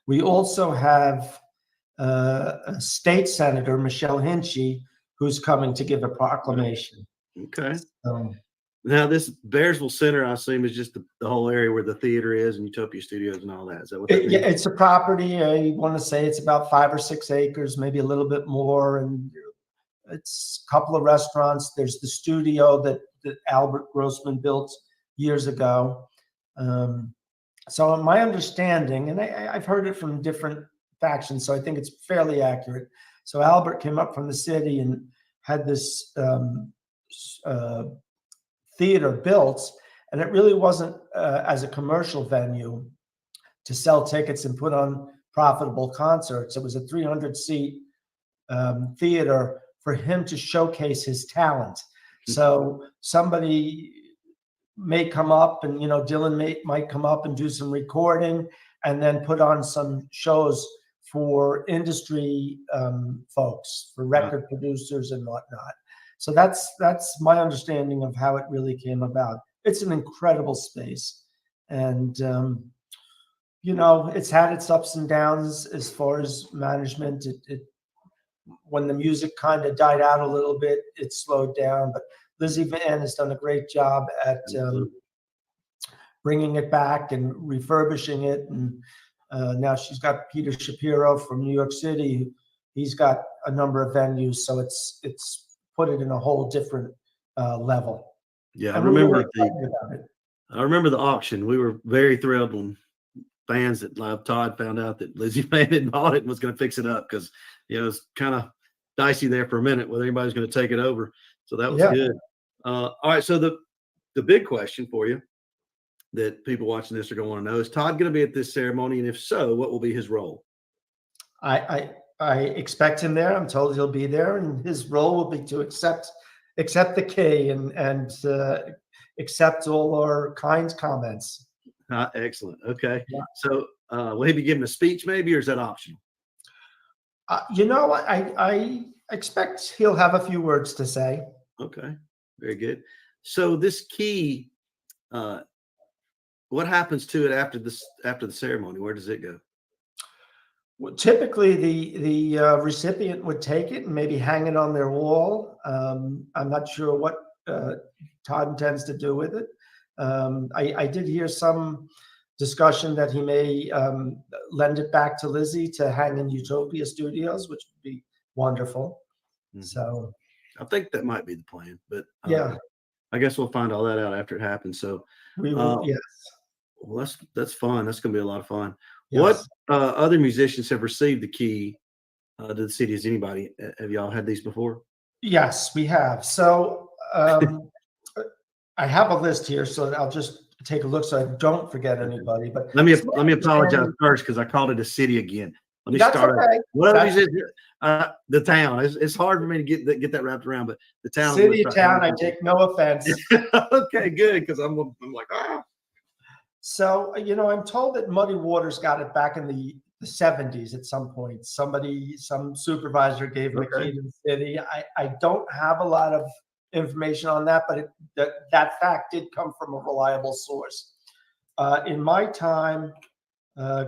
we also have a state senator, Michelle Hinchy, who's coming to give a proclamation. Okay. Now, this Bearsville Center, I assume, is just the whole area where the theater is and Utopia Studios and all that. Is that what that means? Yeah, it's a property. I want to say it's about 5 or 6 acres, maybe a little bit more. And it's a couple of restaurants. There's the studio that Albert Grossman built years ago. So my understanding, and I've heard it from different factions, so I think it's fairly accurate. So Albert came up from the city and had this theater built, and it really wasn't as a commercial venue to sell tickets and put on profitable concerts. It was a 300-seat theater for him to showcase his talent. So somebody may come up, and Dylan might come up and do some recording, and then put on some shows for industry folks, for record producers and whatnot. So that's my understanding of how it really came about. It's an incredible space, and it's had its ups and downs as far as management. When the music kind of died out a little bit, it slowed down. But Lizzie Van has done a great job at bringing it back and refurbishing it. And now she's got Peter Shapiro from New York City. He's got a number of venues, so it's put it in a whole different level. Yeah, And I remember really excited about it. I remember the auction. We were very thrilled when fans that love Todd found out that Lizzie Van had bought it and was going to fix it up, because it was kind of dicey there for a minute whether anybody's going to take it over. So that was good. All right, so the big question for you that people watching this are going to want to know is, Todd going to be at this ceremony, and if so, what will be his role? I expect him there. I'm told he'll be there, and his role will be to accept accept the key and accept all our kind comments. Excellent. Okay. Yeah. So will he be giving a speech maybe, or is that optional? I expect he'll have a few words to say. Okay. Very good. So this key, what happens to it after the ceremony? Where does it go? Well, typically, the recipient would take it and maybe hang it on their wall. I'm not sure what Todd intends to do with it. I did hear some discussion that he may lend it back to Lizzie to hang in Utopia Studios, which would be wonderful. Mm-hmm. So I think that might be the plan, but yeah, I guess we'll find all that out after it happens. So we will. Yes. Well, that's fun. That's going to be a lot of fun. Yes. What other musicians have received the key to the city? Has anybody? Have y'all had these before? Yes, we have. So I have a list here, so I'll just take a look so I don't forget anybody. But let me apologize first because I called it a city again. Let me that's start. okay. What the town? It's hard for me to get that wrapped around, but the town. City of town. I take no offense. Okay, good, because I'm like So, I'm told that Muddy Waters got it back in the 70s at some point. Some supervisor gave him a key to the city. I don't have a lot of information on that, but that fact did come from a reliable source. In my time,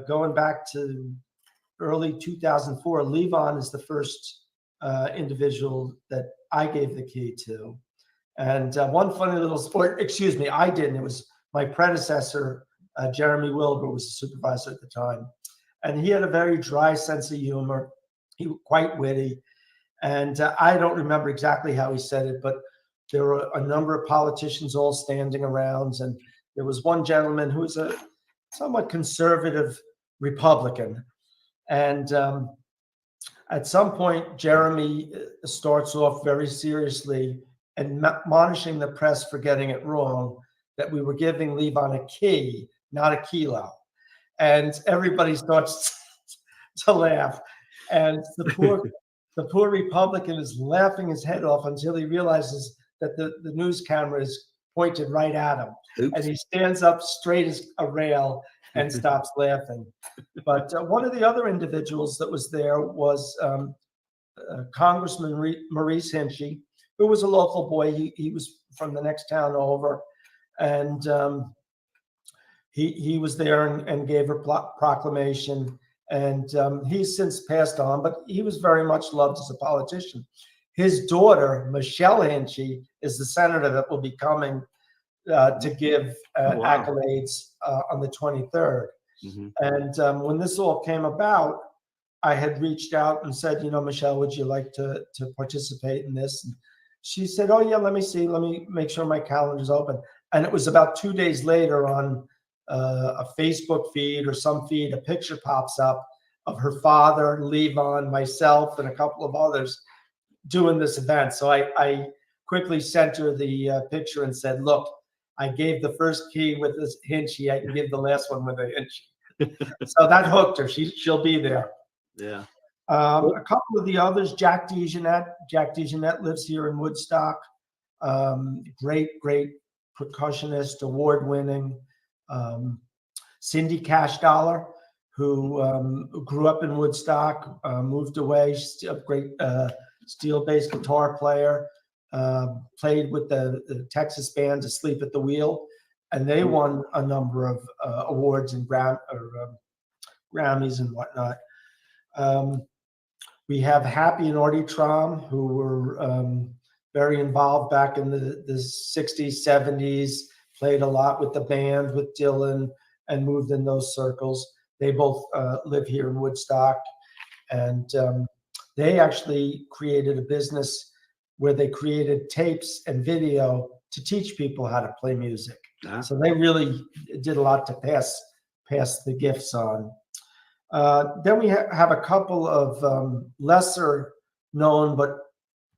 going back to early 2004, Levon is the first individual that I gave the key to. And one funny little sport, excuse me, I didn't. It was my predecessor, Jeremy Wilbur, was the supervisor at the time. And he had a very dry sense of humor. He was quite witty. And I don't remember exactly how he said it, but there were a number of politicians all standing around. And there was one gentleman who was a somewhat conservative Republican. And at some point, Jeremy starts off very seriously admonishing the press for getting it wrong, that we were giving Levon a key, not a kilo. And everybody starts to laugh. And the poor Republican is laughing his head off until he realizes that the news camera is pointed right at him. Oops. And he stands up straight as a rail and stops laughing. But one of the other individuals that was there was Congressman Maurice Hinchey, who was a local boy. He was from the next town over. And he was there and gave a proclamation. And he's since passed on, but he was very much loved as a politician. His daughter, Michelle Hinchey, is the senator that will be coming to give accolades on the 23rd. Mm-hmm. And when this all came about, I had reached out and said, Michelle, would you like to participate in this? And she said, oh, yeah, let me make sure my calendar's open. And it was about 2 days later on a Facebook feed or some feed, a picture pops up of her father, Levon, myself, and a couple of others doing this event. So I quickly sent her the picture and said, look, I gave the first key with this Hinchey. I can give the last one with a Hinchey. So that hooked her. She'll be there. Yeah. A couple of the others, Jack DeJeanette. Jack DeJeanette lives here in Woodstock. Great percussionist, award-winning. Cindy Cash Dollar, who grew up in Woodstock, moved away. She's a great steel bass guitar player. Played with the Texas band Asleep at the Wheel, and they won a number of awards and Grammys and whatnot. We have Happy and Artie Trom, who were very involved back in the 60s, 70s, played a lot with the band, with Dylan, and moved in those circles. They both live here in Woodstock, and they actually created a business where they created tapes and video to teach people how to play music. Yeah. So they really did a lot to pass the gifts on. Then we have a couple of lesser known but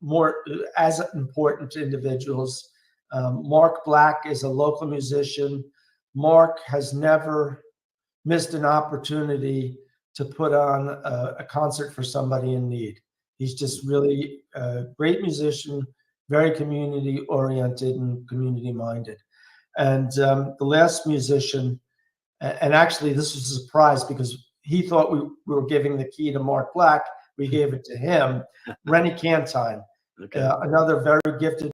more as important individuals. Mark Black is a local musician. Mark has never missed an opportunity to put on a concert for somebody in need. He's just really a great musician, very community oriented and community minded. And the last musician, and actually this was a surprise because he thought we were giving the key to Mark Black. We gave it to him. Rennie Cantine, another very gifted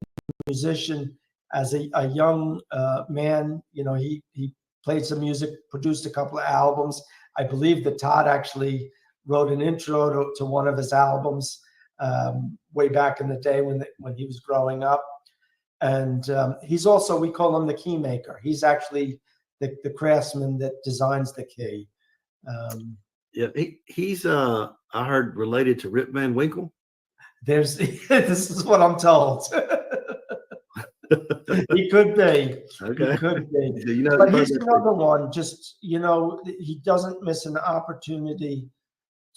musician. As a young man, he played some music, produced a couple of albums. I believe that Todd actually wrote an intro to one of his albums way back in the day when he was growing up. And he's also, we call him the key maker. He's actually the craftsman that designs the key. He's I heard related to Rip Van Winkle. This is what I'm told. He could be. Okay. He could be. So, but he's another one. Just he doesn't miss an opportunity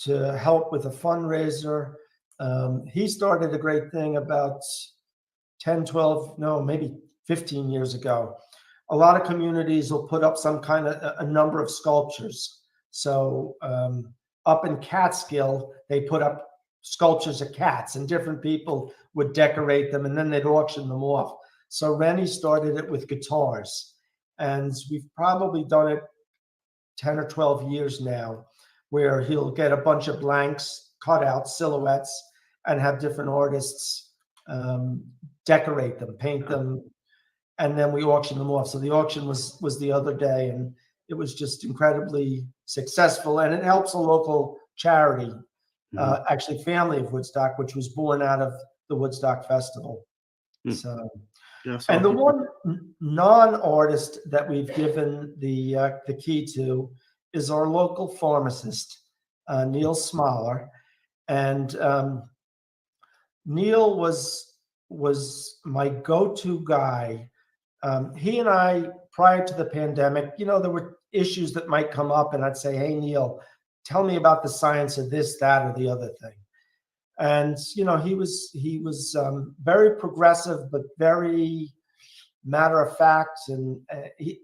to help with a fundraiser. He started a great thing about 10, 12, no, maybe 15 years ago. A lot of communities will put up some kind of a number of sculptures. So up in Catskill, they put up sculptures of cats, and different people would decorate them, and then they'd auction them off. So Rennie started it with guitars, and we've probably done it 10 or 12 years now, where he'll get a bunch of blanks, cut out silhouettes, and have different artists decorate them, paint them, and then we auction them off. So the auction was the other day, and it was just incredibly successful, and it helps a local charity, actually Family of Woodstock, which was born out of the Woodstock Festival. So, and the one non-artist that we've given the key to is our local pharmacist, Neil Smaller, and Neil was my go-to guy. He and I, prior to the pandemic, there were issues that might come up, and I'd say, "Hey, Neil, tell me about the science of this, that, or the other thing." And he was very progressive, but very matter of fact, and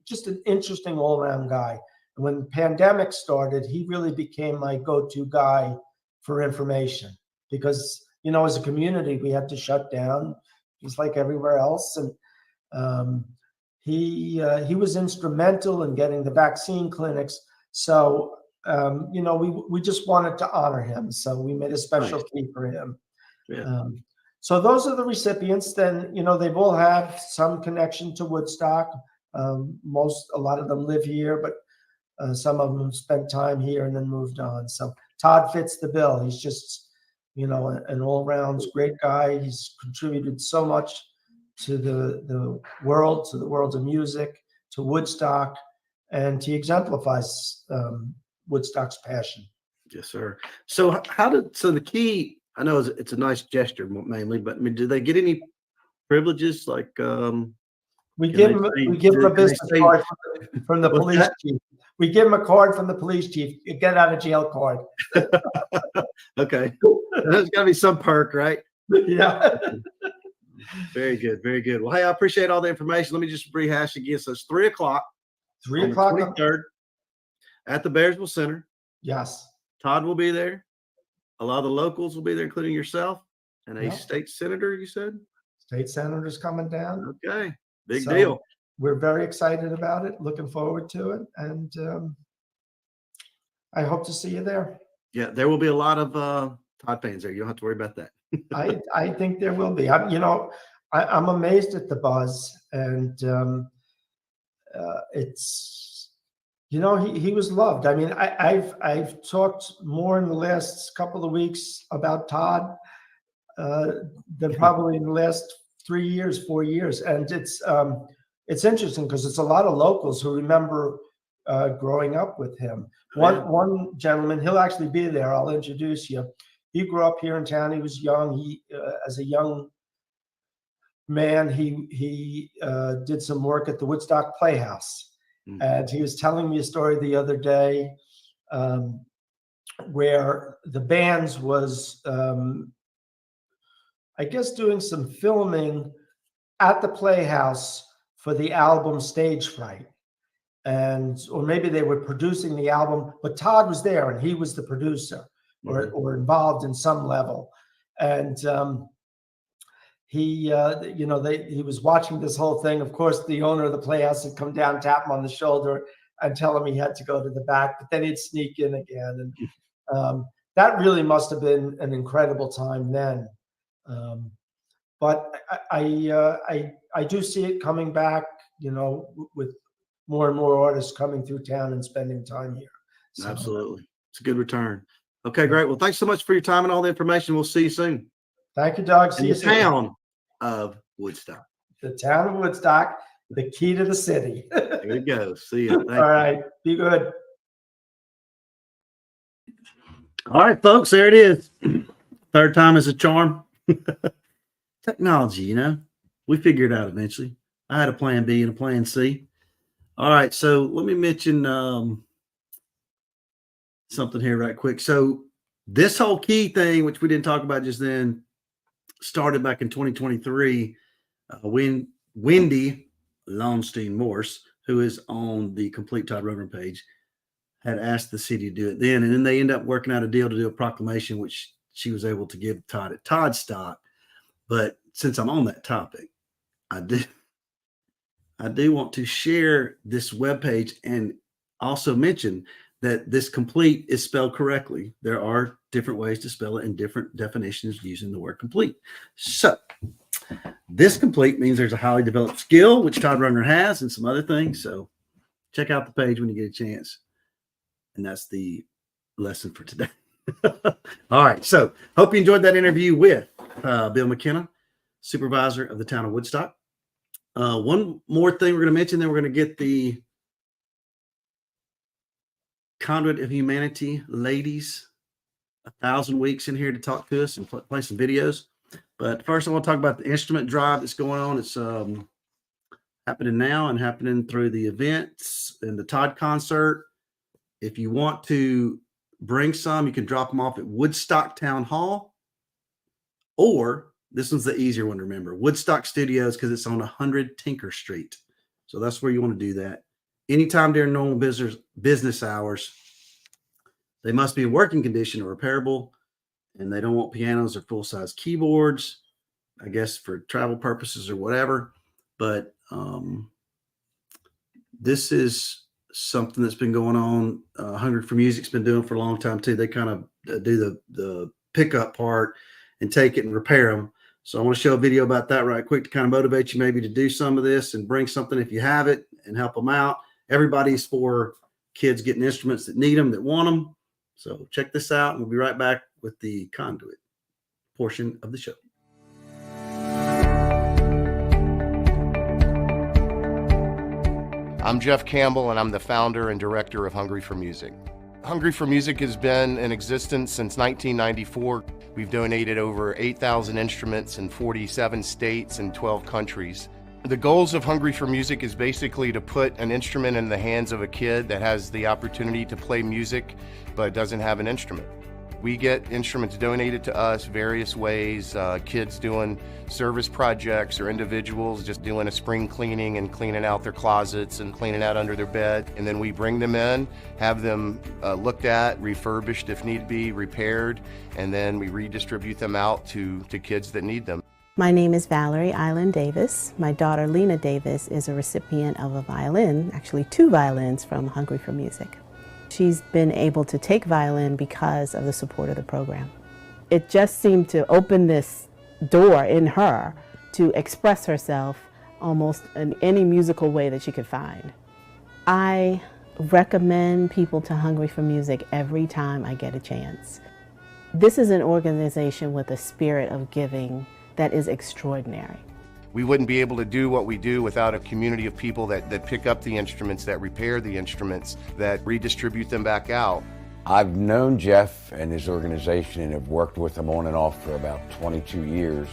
just an interesting all-around guy. And when the pandemic started, he really became my go-to guy for information, because as a community we had to shut down, just like everywhere else, and he was instrumental in getting the vaccine clinics. So we just wanted to honor him, so we made a special key for him. So those are the recipients. Then they've all have some connection to Woodstock. A lot of them live here, but some of them spent time here and then moved on. So Todd fits the bill. He's just an all-round great guy. He's contributed so much to the world of music, to Woodstock, and he exemplifies Woodstock's passion. Yes, sir. So the key, I know it's a nice gesture mainly, but I mean, do they get any privileges like we give them a business card from the police chief. We give them a card from the police chief, a get out of jail card. Okay. There's got to be some perk, right? Yeah. Very good. Very good. Well, hey, I appreciate all the information. Let me just rehash again. So it's 3 o'clock. 3 o'clock. 23rd at the Bearsville Center. Yes. Todd will be there. A lot of the locals will be there, including yourself, and a state senator, you said? State senator's coming down. Okay. Big deal. We're very excited about it, looking forward to it, and I hope to see you there. Yeah, there will be a lot of Todd fans there. You don't have to worry about that. I think there will be. I'm amazed at the buzz, and it's he was loved. I mean, I've talked more in the last couple of weeks about Todd than probably in the last 3 years, 4 years, and it's interesting because it's a lot of locals who remember growing up with him. One gentleman, he'll actually be there. I'll introduce you. He grew up here in town. He was young. He, as a young man, he did some work at the Woodstock Playhouse. And he was telling me a story the other day where the bands was, I guess, doing some filming at the Playhouse for the album Stage Fright. Or maybe they were producing the album, but Todd was there and he was the producer or involved in some level. And he was watching this whole thing. Of course, the owner of the playhouse had come down, tap him on the shoulder, and tell him he had to go to the back. But then he'd sneak in again, and that really must have been an incredible time then. But I do see it coming back, with more and more artists coming through town and spending time here. So, absolutely. It's a good return. Okay, great. Well, thanks so much for your time and all the information. We'll see you soon. Thank you, Doug. See you soon. Town of Woodstock. The town of Woodstock, the key to the city. There you go. See you. All right. Be good. All right, folks, there it is. Third time is a charm. Technology, we figure it out eventually. I had a plan B and a plan C. All right, so let me mention something here right quick. So this whole key thing, which we didn't talk about just then, started back in 2023 when Wendy Lowenstein Morse, who is on the Complete Todd Rundgren page, had asked the city to do it then. And then they end up working out a deal to do a proclamation, which she was able to give Todd at Todd stock. But since I'm on that topic, I do want to share this webpage and also mention that this complete is spelled correctly. There are different ways to spell it and different definitions using the word complete. So this complete means there's a highly developed skill, which Todd Rundgren has, and some other things. So check out the page when you get a chance. And that's the lesson for today. All right. So hope you enjoyed that interview with Bill McKenna, supervisor of the town of Woodstock. One more thing we're going to mention, then we're going to get the Conduit of Humanity ladies, 1,000 Weeks, in here to talk to us and play some videos. But first, I want to talk about the instrument drive that's going on. It's happening now and happening through the events and the Todd concert. If you want to bring some, you can drop them off at Woodstock Town Hall, or this one's the easier one to remember, Woodstock Studios, because it's on 100 Tinker Street. So that's where you want to do that. Anytime during normal business hours. They must be in working condition or repairable, and they don't want pianos or full-size keyboards, I guess for travel purposes or whatever. But this is something that's been going on. Hungry for Music's been doing for a long time too. They kind of do the pickup part and take it and repair them. So I want to show a video about that right quick to kind of motivate you maybe to do some of this and bring something if you have it and help them out. Everybody's for kids getting instruments that need them, that want them. So check this out, and we'll be right back with the Conduit portion of the show. I'm Jeff Campbell, and I'm the founder and director of Hungry for Music. Hungry for Music has been in existence since 1994. We've donated over 8,000 instruments in 47 states and 12 countries. The goals of Hungry for Music is basically to put an instrument in the hands of a kid that has the opportunity to play music but doesn't have an instrument. We get instruments donated to us various ways, kids doing service projects or individuals just doing a spring cleaning and cleaning out their closets and cleaning out under their bed. And then we bring them in, have them looked at, refurbished if need be, repaired, and then we redistribute them out to kids that need them. My name is Valerie Island Davis. My daughter Lena Davis is a recipient of a violin, actually 2 violins from Hungry for Music. She's been able to take violin because of the support of the program. It just seemed to open this door in her to express herself almost in any musical way that she could find. I recommend people to Hungry for Music every time I get a chance. This is an organization with a spirit of giving that is extraordinary. We wouldn't be able to do what we do without a community of people that pick up the instruments, that repair the instruments, that redistribute them back out. I've known Jeff and his organization and have worked with him on and off for about 22 years.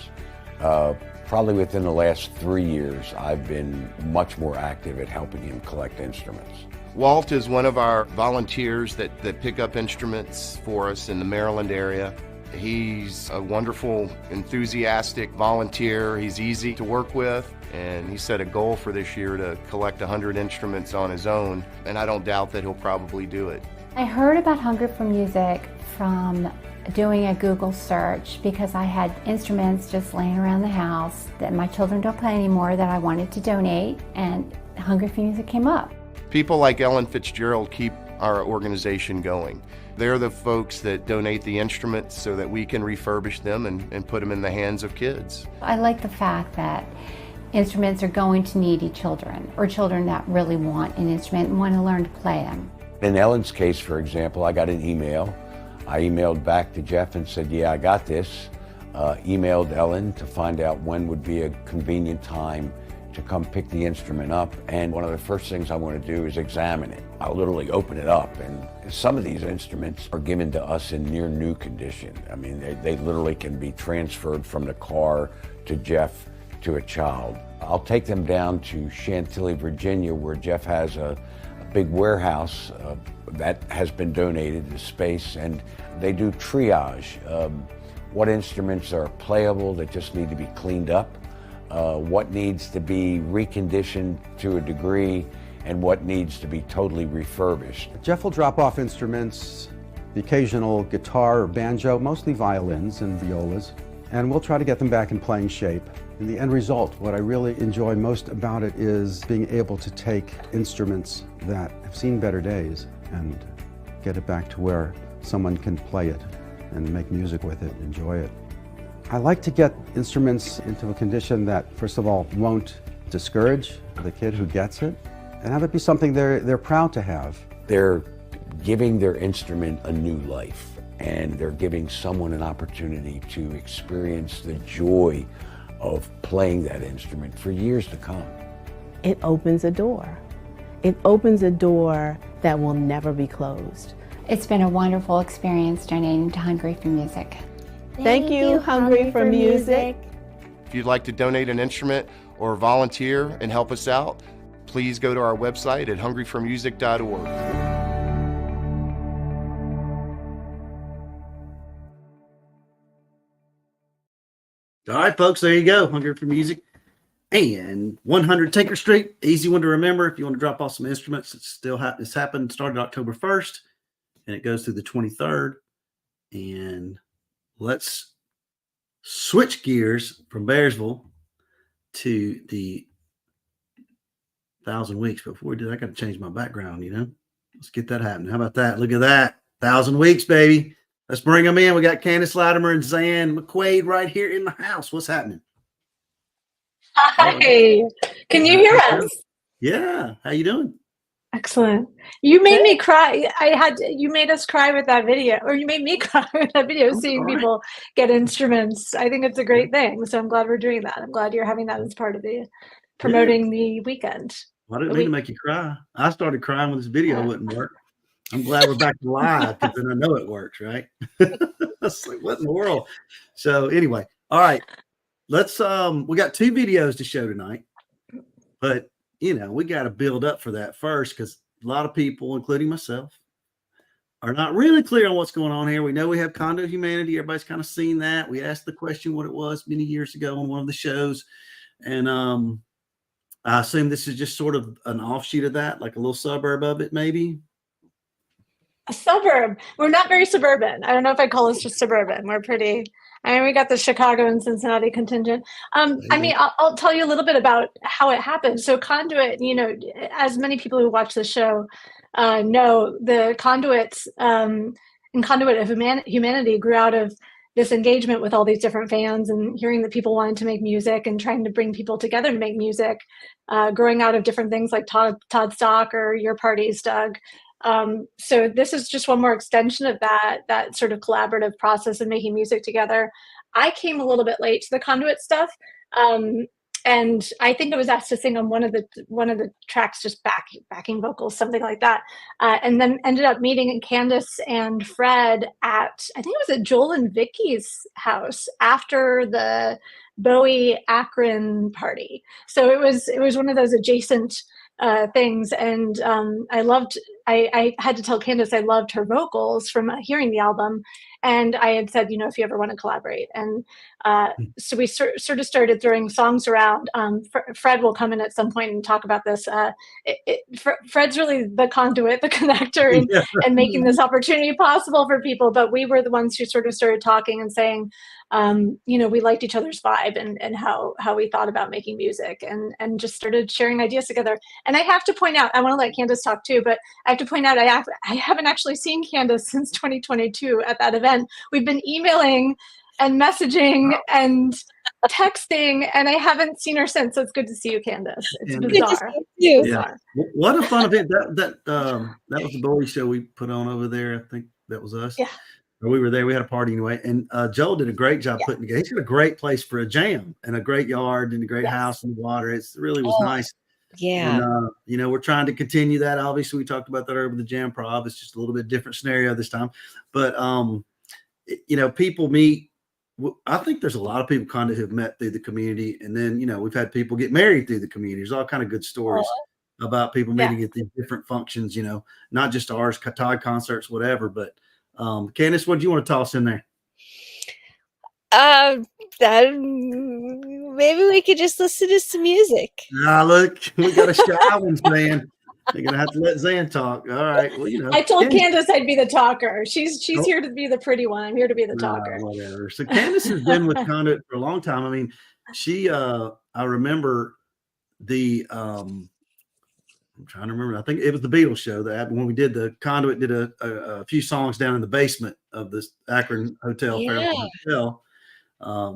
Probably within the last 3 years, I've been much more active at helping him collect instruments. Walt is one of our volunteers that pick up instruments for us in the Maryland area. He's a wonderful, enthusiastic volunteer. He's easy to work with, and he set a goal for this year to collect 100 instruments on his own, and I don't doubt that he'll probably do it. I heard about Hungry for Music from doing a Google search because I had instruments just laying around the house that my children don't play anymore that I wanted to donate, and Hungry for Music came up. People like Ellen Fitzgerald keep our organization going. They're the folks that donate the instruments so that we can refurbish them and put them in the hands of kids. I like the fact that instruments are going to needy children, or children that really want an instrument and want to learn to play them. In Ellen's case, for example, I got an email. I emailed back to Jeff and said, yeah, I got this. Emailed Ellen to find out when would be a convenient time to come pick the instrument up. And one of the first things I want to do is examine it. I'll literally open it up, and some of these instruments are given to us in near new condition. I mean, they literally can be transferred from the car to Jeff to a child. I'll take them down to Chantilly, Virginia, where Jeff has a big warehouse that has been donated to space, and they do triage. What instruments are playable that just need to be cleaned up, what needs to be reconditioned to a degree, and what needs to be totally refurbished. Jeff will drop off instruments, the occasional guitar or banjo, mostly violins and violas, and we'll try to get them back in playing shape. In the end result, what I really enjoy most about it is being able to take instruments that have seen better days and get it back to where someone can play it and make music with it, enjoy it. I like to get instruments into a condition that, first of all, won't discourage the kid who gets it, and have it be something they're proud to have. They're giving their instrument a new life, and they're giving someone an opportunity to experience the joy of playing that instrument for years to come. It opens a door. It opens a door that will never be closed. It's been a wonderful experience donating to Hungry for Music. Thank you, Hungry for Music. If you'd like to donate an instrument or volunteer and help us out, please go to our website at hungryformusic.org. All right, folks, there you go. Hungry for Music and 100 Tinker Street. Easy one to remember if you want to drop off some instruments. It's happened, started October 1st, and it goes through the 23rd. And let's switch gears from Bearsville to the 1,000 Weeks. Before we do that, I got to change my background, Let's get that happening. How about that? Look at that. 1,000 Weeks, baby. Let's bring them in. We got Candace Latimer and Zan McQuaid right here in the house. What's happening? Hi. Can you hear us? Yeah. How you doing? Excellent. You made me cry. You made us cry with that video, or you made me cry with that video, seeing people get instruments. I think it's a great thing. So I'm glad we're doing that. I'm glad you're having that as part of the promoting the weekend. Well, I didn't mean to make you cry. I started crying when this video wouldn't work. I'm glad we're back to live, because then I know it works, right? It's like, what in the world? So anyway, all right. Let's we got 2 videos to show tonight, but we got to build up for that first, because a lot of people, including myself, are not really clear on what's going on here. We know we have Condo Humanity. Everybody's kind of seen that. We asked the question what it was many years ago on one of the shows, and I assume this is just sort of an offshoot of that, like a little suburb of it, maybe. A suburb. We're not very suburban. I don't know if I'd call us just suburban. We're pretty. We got the Chicago and Cincinnati contingent. I'll tell you a little bit about how it happened. So Conduit, as many people who watch the show know, the Conduits and Conduit of Humanity grew out of this engagement with all these different fans and hearing that people wanted to make music and trying to bring people together to make music, growing out of different things like Todd Stock or Your Parties, Doug. So this is just one more extension of that sort of collaborative process of making music together. I came a little bit late to the Conduit stuff. And I think I was asked to sing on one of the tracks, just backing vocals, something like that. And then ended up meeting Candace and Fred at, I think it was at Joel and Vicky's house after the Bowie Akron party. So it was one of those adjacent things, and I loved I had to tell Candace I loved her vocals from hearing the album. And I had said, if you ever want to collaborate. And so we sort of started throwing songs around. Fred will come in at some point and talk about this. Fred's really the conduit, the connector, and making this opportunity possible for people. But we were the ones who sort of started talking and saying, we liked each other's vibe and how we thought about making music and just started sharing ideas together. And I have to point out, I want to let Candace talk too, but I have to point out, I haven't actually seen Candace since 2022 at that event. We've been emailing and messaging and texting, and I haven't seen her since. So it's good to see you, Candace. It's bizarre. Yeah. Bizarre. What a fun event. That was the boys show we put on over there. I think that was us. Yeah. We were there. We had a party anyway. And Joel did a great job putting together. He's got a great place for a jam and a great yard and a great house and water. It really was nice. Yeah. And, we're trying to continue that. Obviously, we talked about that earlier with the jam prov. It's just a little bit different scenario this time. But, people meet. I think there's a lot of people kind of have met through the community. And then, we've had people get married through the community. There's all kind of good stories about people meeting at these different functions, not just ours, Todd concerts, whatever. But Candace, what do you want to toss in there? Maybe we could just listen to some music. Look, we got a shy ones, man. You're gonna have to let Zan talk. All right. Well, I told Candace I'd be the talker. She's here to be the pretty one. I'm here to be the talker. Whatever. So Candace has been with Conduit for a long time. I mean, she I remember the I'm trying to remember. I think it was the Beatles show that when we did the Conduit did a few songs down in the basement of this Akron Hotel. Hotel.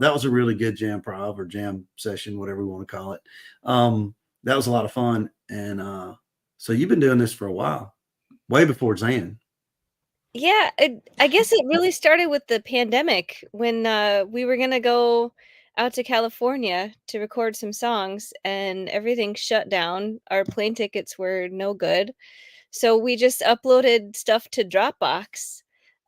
That was a really good jam prov or jam session, whatever we want to call it. That was a lot of fun. And so you've been doing this for a while, way before Zan. Yeah, I guess it really started with the pandemic when we were going to go out to California to record some songs and everything shut down. Our plane tickets were no good. So we just uploaded stuff to Dropbox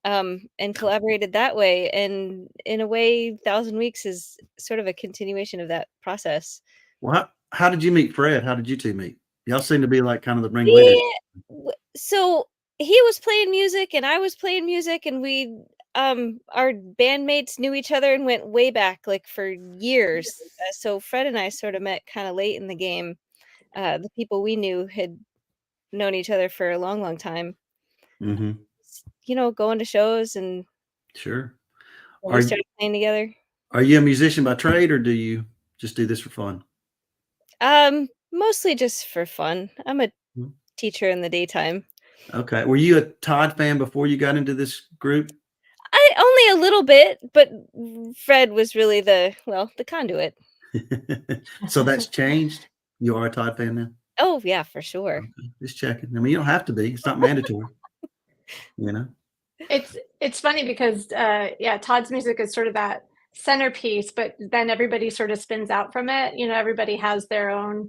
and collaborated that way. And in a way, 1,000 Weeks is sort of a continuation of that process. Well, how did you meet Fred? How did you two meet? Y'all seem to be like kind of the ringleaders. Yeah. So he was playing music and I was playing music, and we our bandmates knew each other and went way back, like for years. So Fred and I sort of met kind of late in the game. The people we knew had known each other for a long, long time. Mm-hmm. Going to shows and sure. We started playing together. Are you a musician by trade, or do you just do this for fun? Mostly just for fun. I'm a teacher in the daytime. Okay. Were you a Todd fan before you got into this group? Only a little bit, but Fred was really the conduit. So that's changed? You are a Todd fan now? Oh, yeah, for sure. Okay. Just checking. I mean, you don't have to be. It's not mandatory. It's funny because Todd's music is sort of that centerpiece, but then everybody sort of spins out from it. Everybody has their own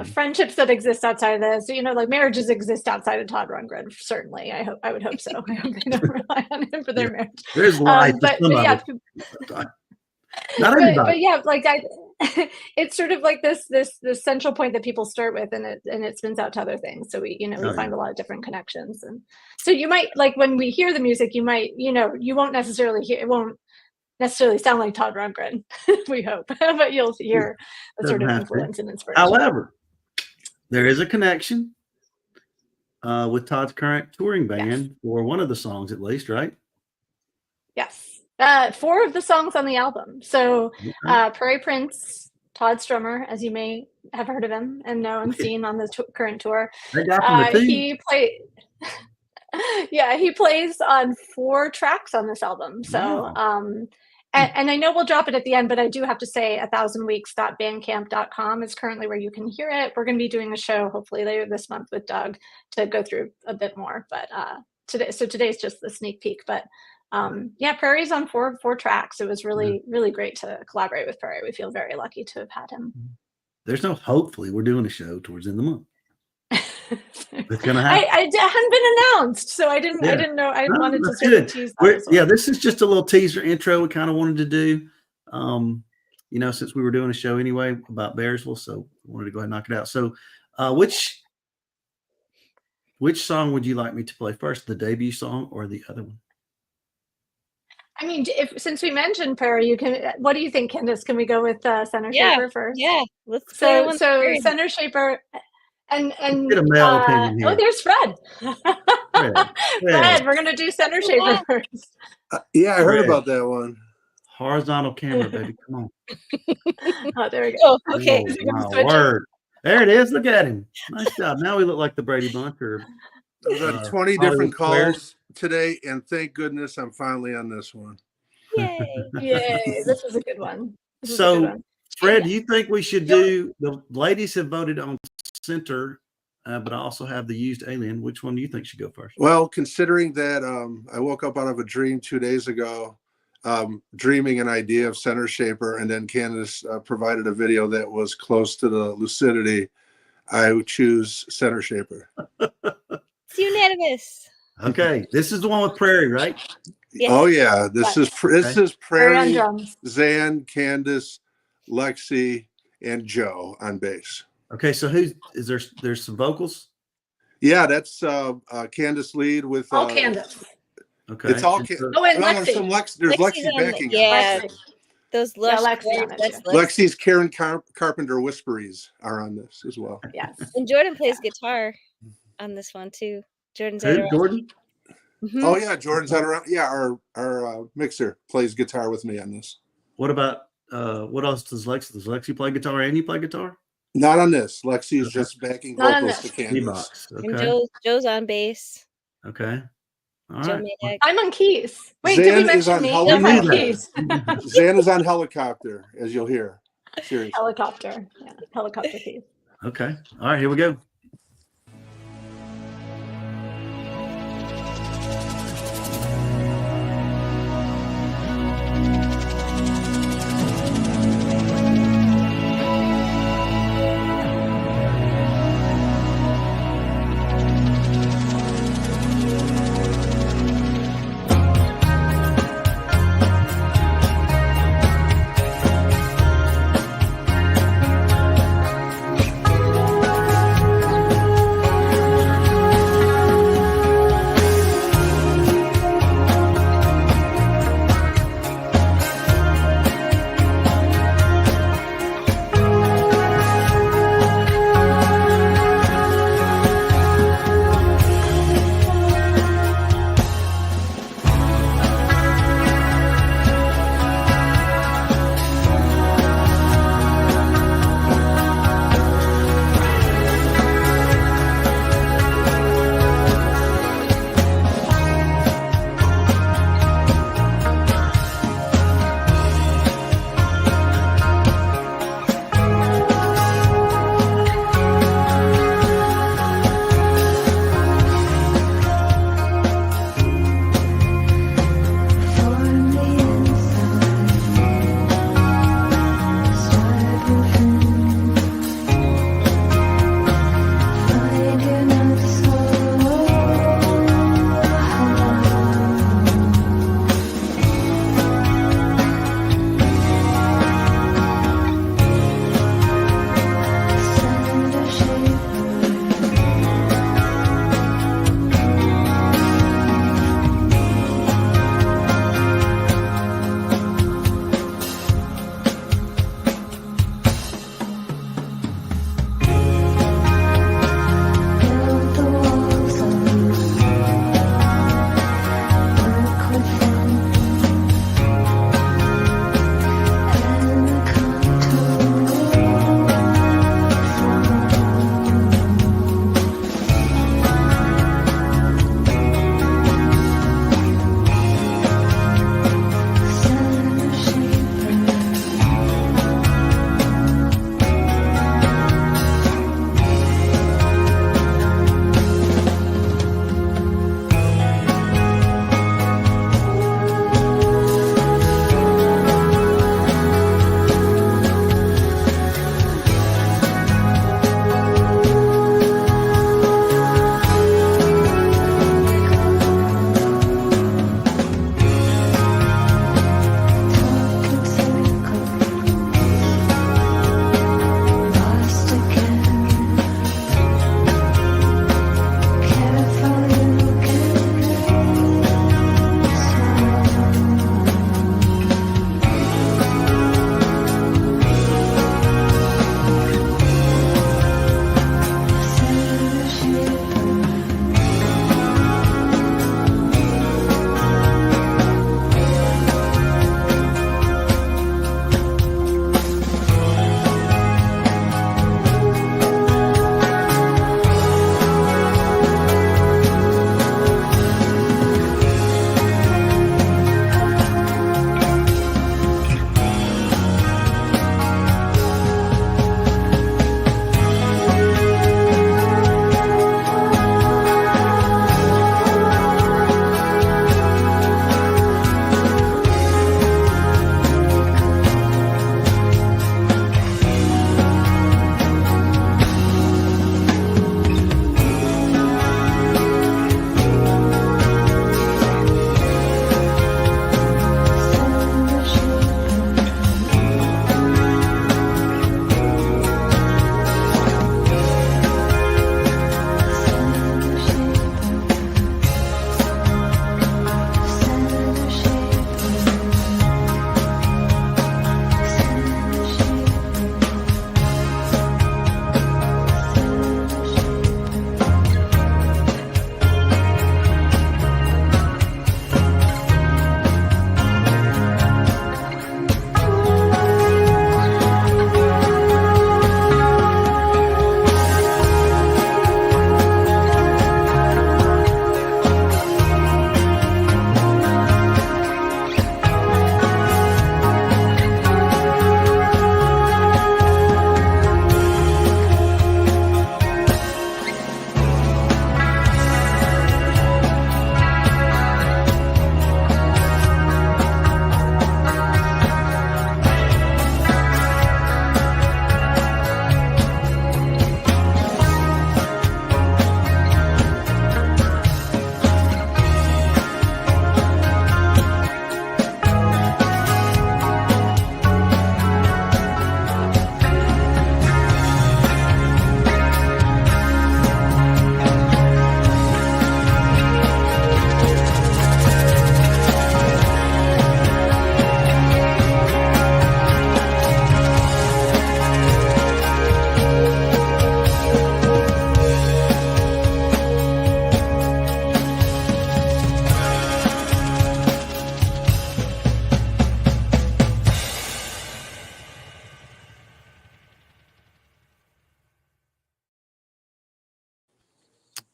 friendships that exist outside of this. Like marriages exist outside of Todd Rundgren. Certainly, I would hope so. I hope they don't rely on him for their marriage. There's life, but yeah, not everybody. But yeah, like it's sort of like this central point that people start with, and it spins out to other things. So we find a lot of different connections, and so you might like when we hear the music, you might you won't necessarily hear it. Won't necessarily sound like Todd Rundgren, we hope, but you'll hear a sort of influence and inspiration. However, there is a connection with Todd's current touring band for one of the songs, at least, right? Yes. 4 of the songs on the album. So Prairie Prince, Todd's drummer, as you may have heard of him and know and seen on the current tour. He plays on 4 tracks on this album. So and I know we'll drop it at the end, but I do have to say 1000weeks.bandcamp.com is currently where you can hear it. We're going to be doing a show hopefully later this month with Doug to go through a bit more, but today's just the sneak peek. But Prairie's on 4 tracks. It was really, really great to collaborate with Prairie. We feel very lucky to have had him. There's no hopefully. We're doing a show towards the end of the month. It's gonna happen. I hadn't been announced, so I didn't know. I wanted to sort of tease that. This is just a little teaser intro we kind of wanted to do. Since we were doing a show anyway about Bearsville, so we wanted to go ahead and knock it out. So which which song would you like me to play first, the debut song or the other one? I mean, since we mentioned Prairie, you can. What do you think, Candace? Can we go with Center Shaper first? Yeah, let's so Center Shaper, and get a male opinion here. Oh, there's Fred. Fred, we're gonna do Center Shaper first. Yeah, I heard about that one. Horizontal camera, baby, come on. Oh, there we go. Oh, okay. Oh, my word. There it is. Look at him. Nice job. Now we look like the Brady Bunch. Or I was on 20 different calls today, and thank goodness I'm finally on this one. Yay! Yay! This is a good one. So, Fred, do you think we should do? The ladies have voted on Center, but I also have the Used Alien. Which one do you think should go first? Well, considering that I woke up out of a dream 2 days ago, dreaming an idea of Center Shaper, and then Candace provided a video that was close to the lucidity, I would choose Center Shaper. It's unanimous. Okay, this is the one with Prairie, right? Yes. Oh yeah, this is Prairie, drums. Zan, Candace, Lexi, and Joe on bass. Okay, so there's some vocals? Yeah, that's Candace lead with all Candace. Okay. It's all and Lexi. There's Lexi backing. Yeah. Lexi. Those lush Lexi's Karen Carpenter Whisperies are on this as well. Yes. And Jordan plays guitar on this one too. Jordan? Mm-hmm. Oh yeah, Jordan's on around. Yeah, our mixer plays guitar with me on this. What about what else does Lexi? Does Lexi play guitar and you play guitar? Not on this. Lexi is just backing vocals to Candace. Okay. And Joe's on bass. Okay. All Joe right. Maddox. I'm on keys. Wait, Zan did we is mention on me? helicopter. I'm on keys. Zan is on helicopter, as you'll hear. Seriously. Helicopter. Yeah, helicopter keys. Okay. All right, here we go.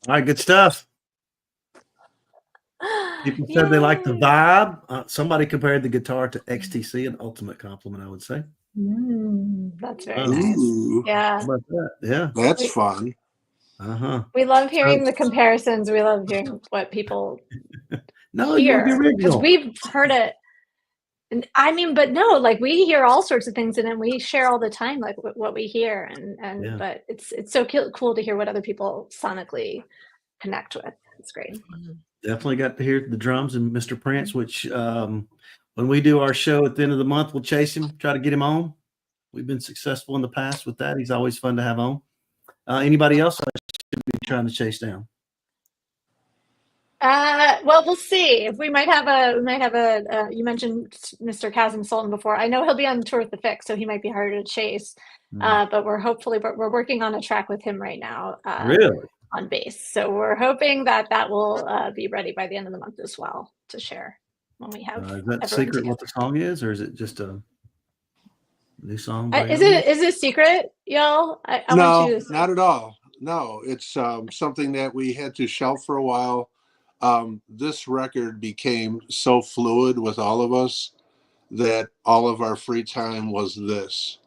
All right, good stuff. People said they like the vibe. Somebody compared the guitar to XTC, an ultimate compliment, I would say. That's very nice. Yeah. How about that? Yeah. That's fun. We love hearing the comparisons. We love hearing what people hear, because we've heard it. And I mean, but no, like we hear all sorts of things, and then we share all the time, like what we hear, but it's so cool to hear what other people sonically connect with. It's great. Definitely got to hear the drums and Mr. Prince, which when we do our show at the end of the month, we'll chase him, try to get him on. We've been successful in the past with that. He's always fun to have on. Anybody else I should be trying to chase down? Well, we'll see. If we might have a. You mentioned Mr. Chasm Sultan before. I know he'll be on tour with the Fix, so he might be harder to chase. But we're working on a track with him right now. Really? On bass. So we're hoping that will be ready by the end of the month as well to share when we have. Is that secret together. What the song is, or is it just a new song? Is it secret, y'all? I no, want you to not at all. No, it's something that we had to shelve for a while. This record became so fluid with all of us that all of our free time was this.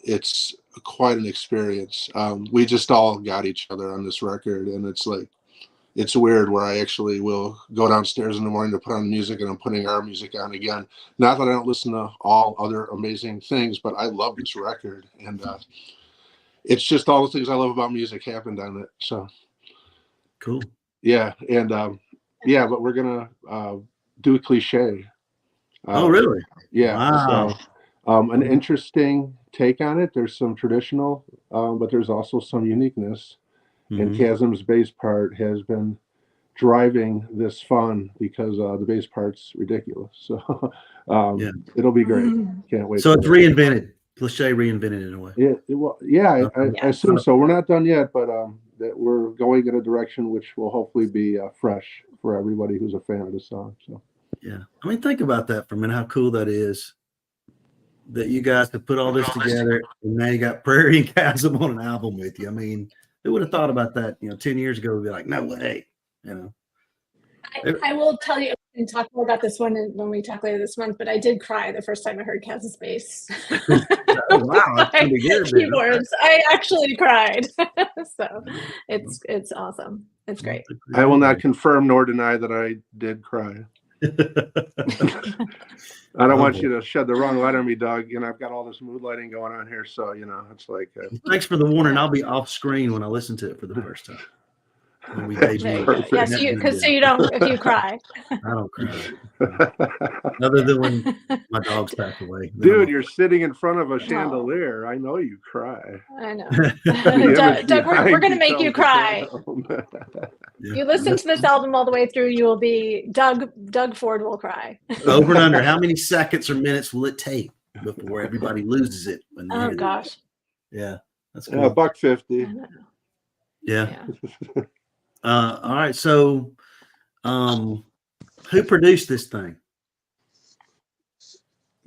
It's quite an experience. We just all got each other on this record, and it's weird where I actually will go downstairs in the morning to put on music, and I'm putting our music on again. Not that I don't listen to all other amazing things, but I love this record, and it's just all the things I love about music happened on it. So cool. Yeah, and but we're gonna do a cliche. Oh, really? Yeah. Wow. So, an interesting take on it. There's some traditional, but there's also some uniqueness. And Chasm's bass part has been driving this fun because the bass part's ridiculous. So it'll be great. Can't wait. So it's reinvented. Cliche reinvented in a way. Yeah, I assume so. We're not done yet, but that we're going in a direction which will hopefully be fresh for everybody who's a fan of the song. So yeah, I mean, think about that for a minute. How cool that is. That you guys could put all this together, and now you got Prairie and Chasm on an album with you. I mean, who would have thought about that? 10 years ago, we'd be like, no way. I will tell you and talk more about this one when we talk later this month. But I did cry the first time I heard Chasm's bass. Oh, wow, that's pretty good. Keyboards. I actually cried. So it's awesome. It's great. I will not confirm nor deny that I did cry. I don't want you to shed the wrong light on me, Doug. I've got all this mood lighting going on here, so it's like. Thanks for the warning. I'll be off screen when I listen to it for the first time. When we debut. Yes, so you don't. If you cry, I don't cry. Other than when my dogs pass away. Dude, you're sitting in front of a chandelier. I know you cry. I know. Doug, we're going to make you cry. You listen to this album all the way through, you will be Doug Ford will cry. Over and under, how many seconds or minutes will it take before everybody loses it? Oh gosh. Yeah, that's cool. $1.50. Yeah. All right. So, who produced this thing?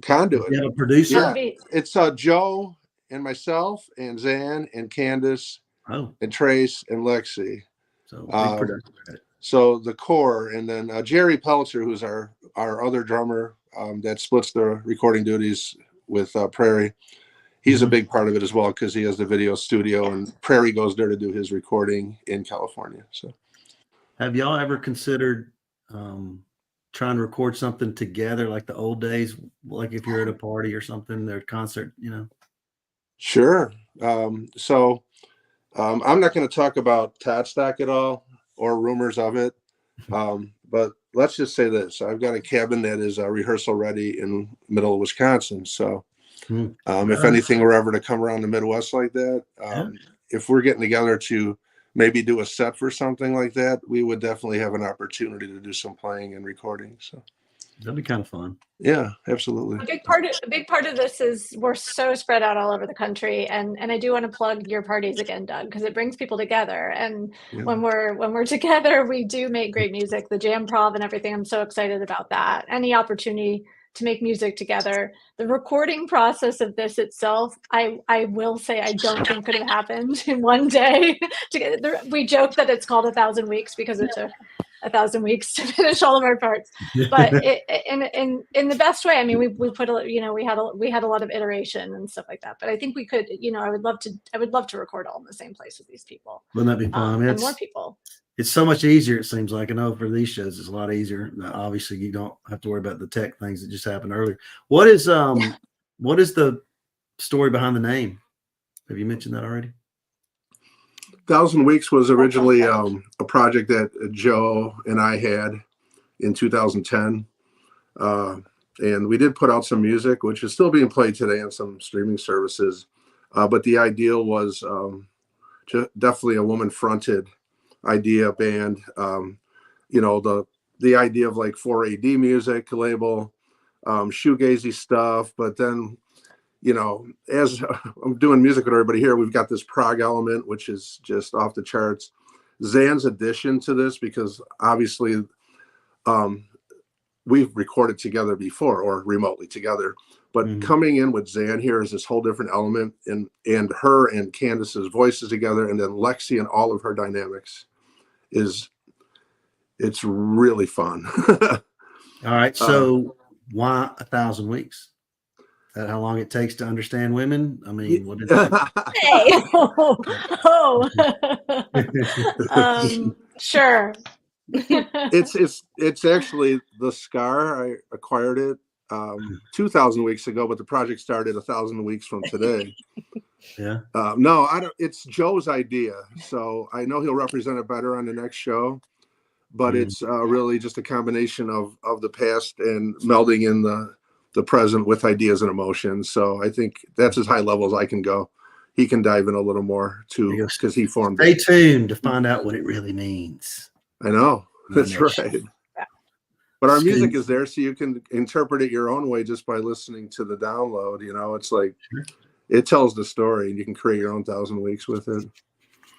Conduit. You have a producer? Yeah. It's Joe and myself and Zan and Candace and Trace and Lexi. So the core, and then Jerry Peltzer, who's our other drummer that splits the recording duties with Prairie. He's a big part of it as well because he has the video studio, and Prairie goes there to do his recording in California. So, have y'all ever considered trying to record something together like the old days, like if you're at a party or something, or a concert, Sure. So I'm not going to talk about Todd stock at all or rumors of it. But let's just say this. I've got a cabin that is rehearsal ready in middle of Wisconsin. So if anything were ever to come around the Midwest like that, if we're getting together to maybe do a set for something like that, we would definitely have an opportunity to do some playing and recording. So that'd be kind of fun. Yeah, absolutely. A big part of this is we're so spread out all over the country, and I do want to plug your parties again, Doug, because it brings people together. And when we're together, we do make great music, the jam prov and everything. I'm so excited about that. Any opportunity to make music together. The recording process of this itself, I will say, I don't think could have happened in one day. We joke that it's called 1,000 weeks because it took 1,000 weeks to finish all of our parts. But in the best way. I mean, we put we had a lot of iteration and stuff like that. But I think we could, I would love to record all in the same place with these people. Wouldn't that be fun? And more people. It's so much easier, it seems like. I know for these shows, it's a lot easier. Now, obviously, you don't have to worry about the tech things that just happened earlier. What is the story behind the name? Have you mentioned that already? 1,000 Weeks was originally a project that Joe and I had in 2010. And we did put out some music, which is still being played today on some streaming services. But the ideal was definitely a woman-fronted idea band. The idea of like 4AD music label, shoegazy stuff. But then, as I'm doing music with everybody here, we've got this prog element, which is just off the charts. Zan's addition to this, because obviously we've recorded together before or remotely together, but coming in with Zan here is this whole different element, and her and Candace's voices together, and then Lexi and all of her dynamics it's really fun. All right. So why 1,000 weeks? Is that how long it takes to understand women? I mean, what is it? Sure. It's actually the scar. I acquired it 2,000 weeks ago, but the project started 1,000 weeks from today. Yeah. No, I don't. It's Joe's idea, so I know he'll represent it better on the next show. But it's really just a combination of the past and melding in the present with ideas and emotions. So I think that's as high level as I can go. He can dive in a little more too, because he formed Stay it. tuned to find out what it really means. I know. That's right. But our music is there, so you can interpret it your own way just by listening to the download. It's like it tells the story, and you can create your own 1,000 weeks with it.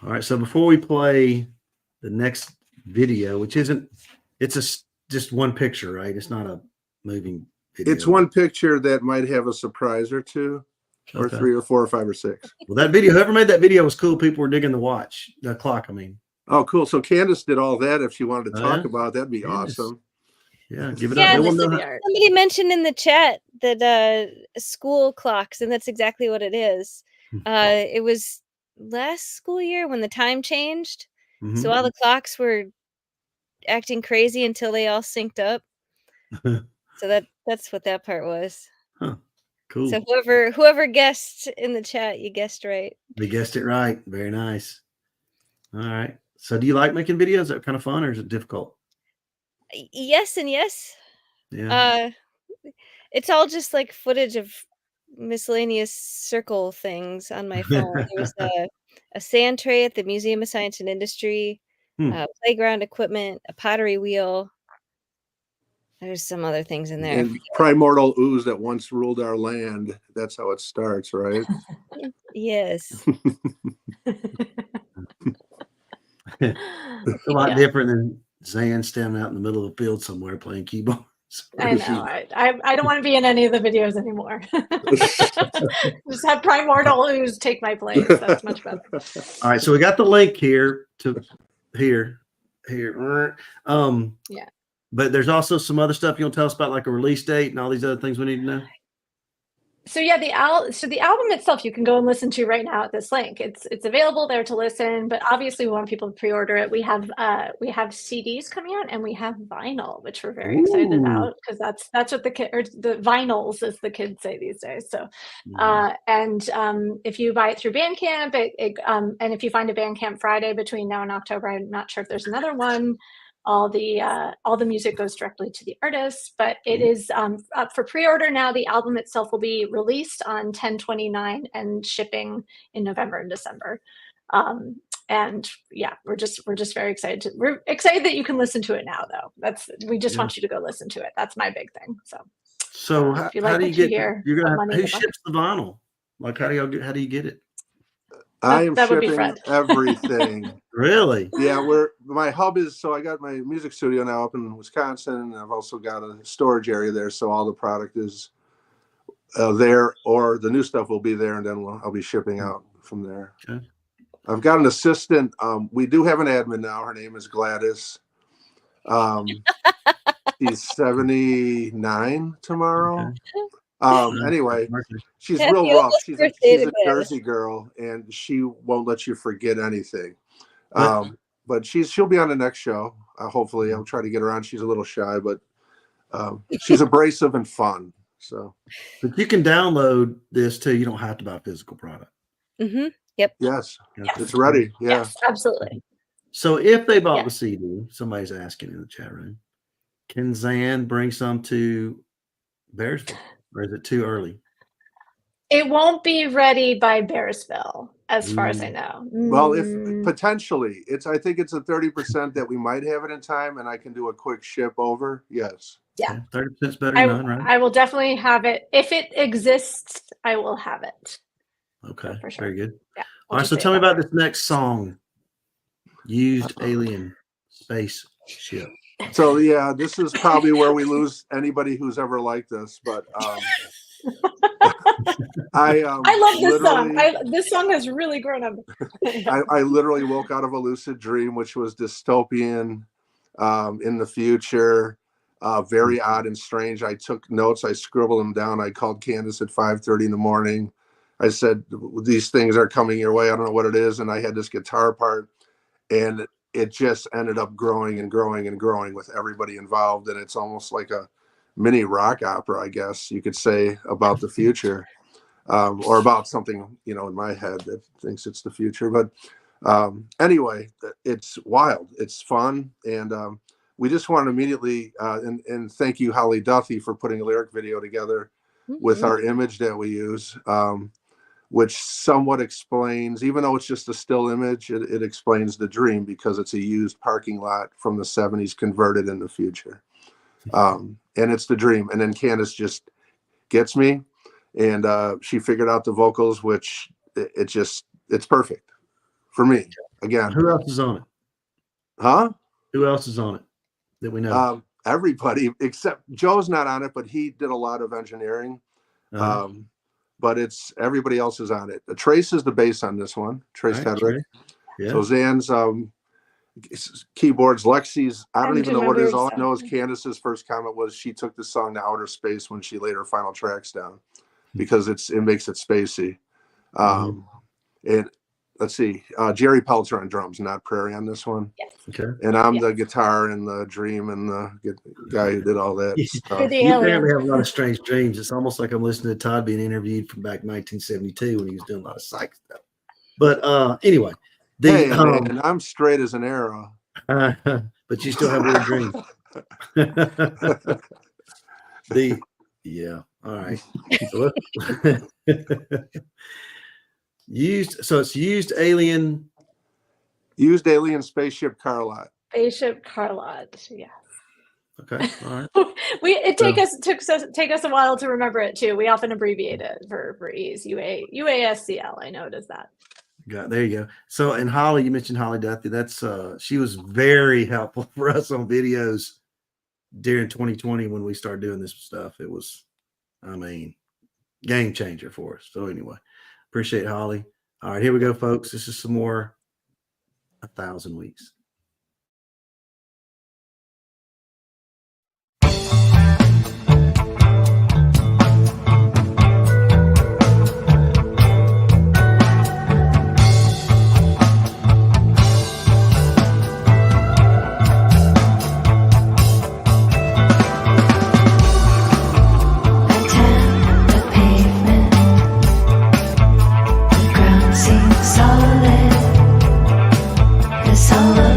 All right. So before we play the next video, which it's just one picture, right? It's not a moving video. It's one picture that might have a surprise or two, or 3 or 4 or 5 or 6. Well, that video, whoever made that video was cool. People were digging the clock. I mean. Oh, cool. So Candace did all that. If she wanted to talk about it, that'd be awesome. Yeah, give it up. Somebody mentioned in the chat that school clocks, and that's exactly what it is. It was last school year when the time changed. So all the clocks were acting crazy until they all synced up. So that's what that part was. Huh. Cool. So whoever guessed in the chat, you guessed right. They guessed it right. Very nice. All right. So do you like making videos? Is that kind of fun, or is it difficult? Yes and yes. Yeah. It's all just like footage of miscellaneous circle things on my phone. There was a sand tray at the Museum of Science and Industry, playground equipment, a pottery wheel. There's some other things in there. And primordial ooze that once ruled our land. That's how it starts, right? Yes. It's a lot different than Zan standing out in the middle of the field somewhere playing keyboards. I know. I don't want to be in any of the videos anymore. Just have primordial ooze take my place. That's much better. All right, so we got the link here to here. Yeah. But there's also some other stuff you want to tell us about, like a release date and all these other things we need to know. So yeah, the album itself you can go and listen to right now at this link. It's available there to listen, but obviously we want people to pre-order it. We have CDs coming out, and we have vinyl, which we're very excited about, because that's what the vinyls, as the kids say these days. So if you buy it through Bandcamp, and if you find a Bandcamp Friday between now and October, I'm not sure if there's another one. All the music goes directly to the artist, but it is up for pre-order now. The album itself will be released on 10/29 and shipping in November and December. And yeah, we're just very excited. We're excited that you can listen to it now, though. We just want you to go listen to it. That's my big thing. So if you like how do you get? Who ships the vinyl? Like how do you get it? I am That would be shipping Fred. everything. Really? Yeah, my hub is, so I got my music studio now up in Wisconsin, and I've also got a storage area there, so all the product is there, or the new stuff will be there, and then I'll be shipping out from there. Okay. I've got an assistant. We do have an admin now. Her name is Gladys. She's 79 tomorrow. Anyway, she's real rough. She's a Jersey girl, and she won't let you forget anything. But she'll be on the next show. Hopefully, I'll try to get her on. She's a little shy, but she's abrasive and fun. So, but you can download this too. You don't have to buy a physical product. Mm-hmm. Yep. Yes, it's ready. Yeah. Yes, absolutely. So if they bought the CD, somebody's asking in the chat room, can Zan bring some to Bearsville, or is it too early? It won't be ready by Bearsville, as far as I know. Well, if potentially, I think it's a 30% that we might have it in time, and I can do a quick ship over. Yes. Yeah. 30% is better than none, right? I will definitely have it. If it exists, I will have it. Okay. For sure. Very good. Yeah. All right. So tell me about this next song, Used Alien Spaceship. So yeah, this is probably where we lose anybody who's ever liked us, but I love this song. This song has really grown up. I literally woke out of a lucid dream, which was dystopian, in the future, very odd and strange. I took notes, I scribbled them down. I called Candace at 5:30 in the morning. I said, these things are coming your way. I don't know what it is. And I had this guitar part, and it just ended up growing and growing and growing with everybody involved. And it's almost like a mini rock opera, I guess you could say, about the future, or about something, in my head that thinks it's the future. But anyway, it's wild. It's fun. And we just want to immediately, and thank you, Holly Duffy, for putting a lyric video together with our image that we use, which somewhat explains, even though it's just a still image, it explains the dream, because it's a used parking lot from the 70s converted in the future. And it's the dream. And then Candace just gets me, and she figured out the vocals, which it's perfect for me. Again, who else is on it? Huh? Who else is on it that we know? Everybody except Joe's not on it, but he did a lot of engineering. But it's everybody else is on it. Trace is the bass on this one. Trace Tedrick. Yeah. So Zan's keyboards, Lexi's, I don't even know what it is. All I know is Candace's first comment was she took the song to outer space when she laid her final tracks down, because it makes it spacey. And let's see, Jerry Peltzer on drums, not Prairie on this one. Yes. Okay. And I'm the guitar and the dream and the guy who did all that stuff. You apparently have a lot of strange dreams. It's almost like I'm listening to Todd being interviewed from back in 1972 when he was doing a lot of psych stuff. But anyway, and I'm straight as an arrow. But you still have weird dreams. All right. It's used alien spaceship car lot. Spaceship car lot, yeah. Okay, all right. It took us a while to remember it too. We often abbreviate it for ease. UASCL. I know it is that. There you go. So, and Holly, you mentioned Holly Duffy. That's she was very helpful for us on videos during 2020 when we started doing this stuff. It was, game changer for us. So anyway, appreciate Holly. All right, here we go, folks. This is some more 1,000 Weeks. Solid, 'cause all of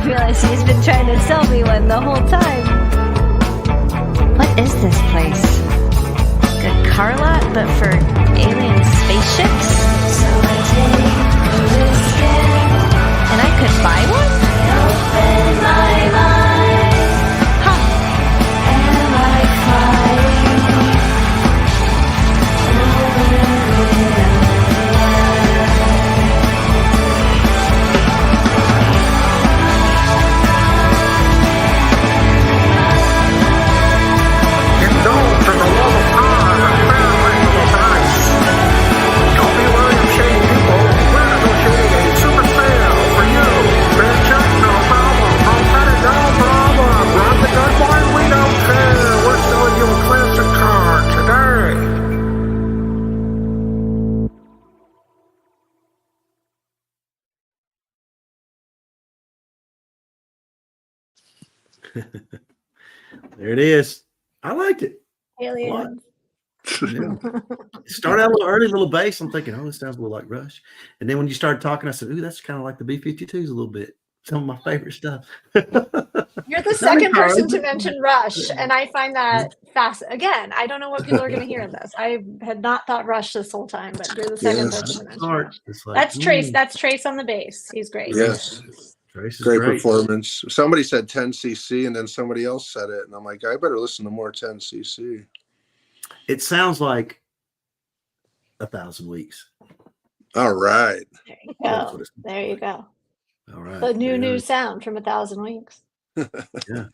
I realize he's been trying to sell me one the whole time. What is this place? Like a car lot, but for alien spaceships? So I take a risk and I could buy one? Open my mind. Huh. Am I flying There it is. I liked it. Aliens. Yeah. Start out a little early, little bass. I'm thinking, oh, this sounds a little like Rush. And then when you started talking, I said, ooh, that's kind of like the B-52s a little bit. Some of my favorite stuff. You're the second person to mention Rush, and I find that fast. Again, I don't know what people are going to hear in this. I had not thought Rush this whole time, but you're the second person to mention Rush. Like, that's Trace. That's Trace on the bass. He's great. Yes. Great performance. Somebody said 10cc, and then somebody else said it, and I'm like, I better listen to more 10cc. It sounds like 1,000 Weeks. All right. There you go. There you go. All right. The new sound from 1,000 Weeks. Yeah.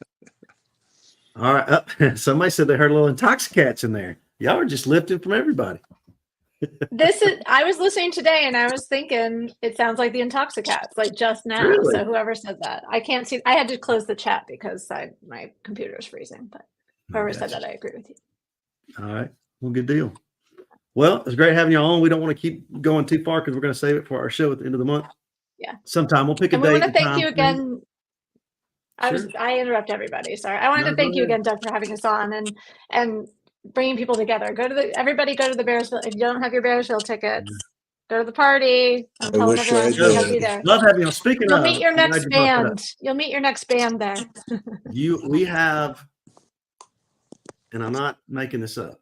All right. Somebody said they heard a little Intoxicats in there. Y'all are just lifting from everybody. I was listening today and I was thinking it sounds like the Intoxicats, like just now. Really? So whoever said that, I can't see. I had to close the chat because my computer is freezing. But whoever said that, I agree with you. All right. Well, good deal. Well, it's great having you on. We don't want to keep going too far because we're going to save it for our show at the end of the month. Yeah. Sometime we'll pick a and date. We want to thank you again. Sure. I interrupt everybody. Sorry. I wanted to thank you again, Doug, for having us on and bringing people together. Everybody go to the Bearsville. If you don't have your Bearsville tickets, go to the party. I'm telling everyone to be there. Love having you on. Speaking You'll of, meet your next band. You'll meet your next band there. We have, and I'm not making this up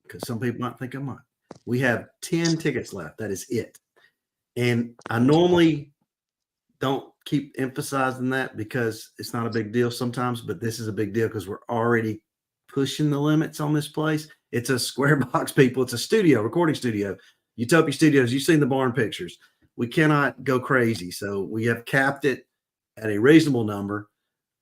because some people might think I'm not. We have 10 tickets left. That is it. And I normally don't keep emphasizing that because it's not a big deal sometimes, but this is a big deal because we're already pushing the limits on this place. It's a square box, people. It's a studio, recording studio. Utopia Studios. You've seen the barn pictures. We cannot go crazy. So we have capped it at a reasonable number.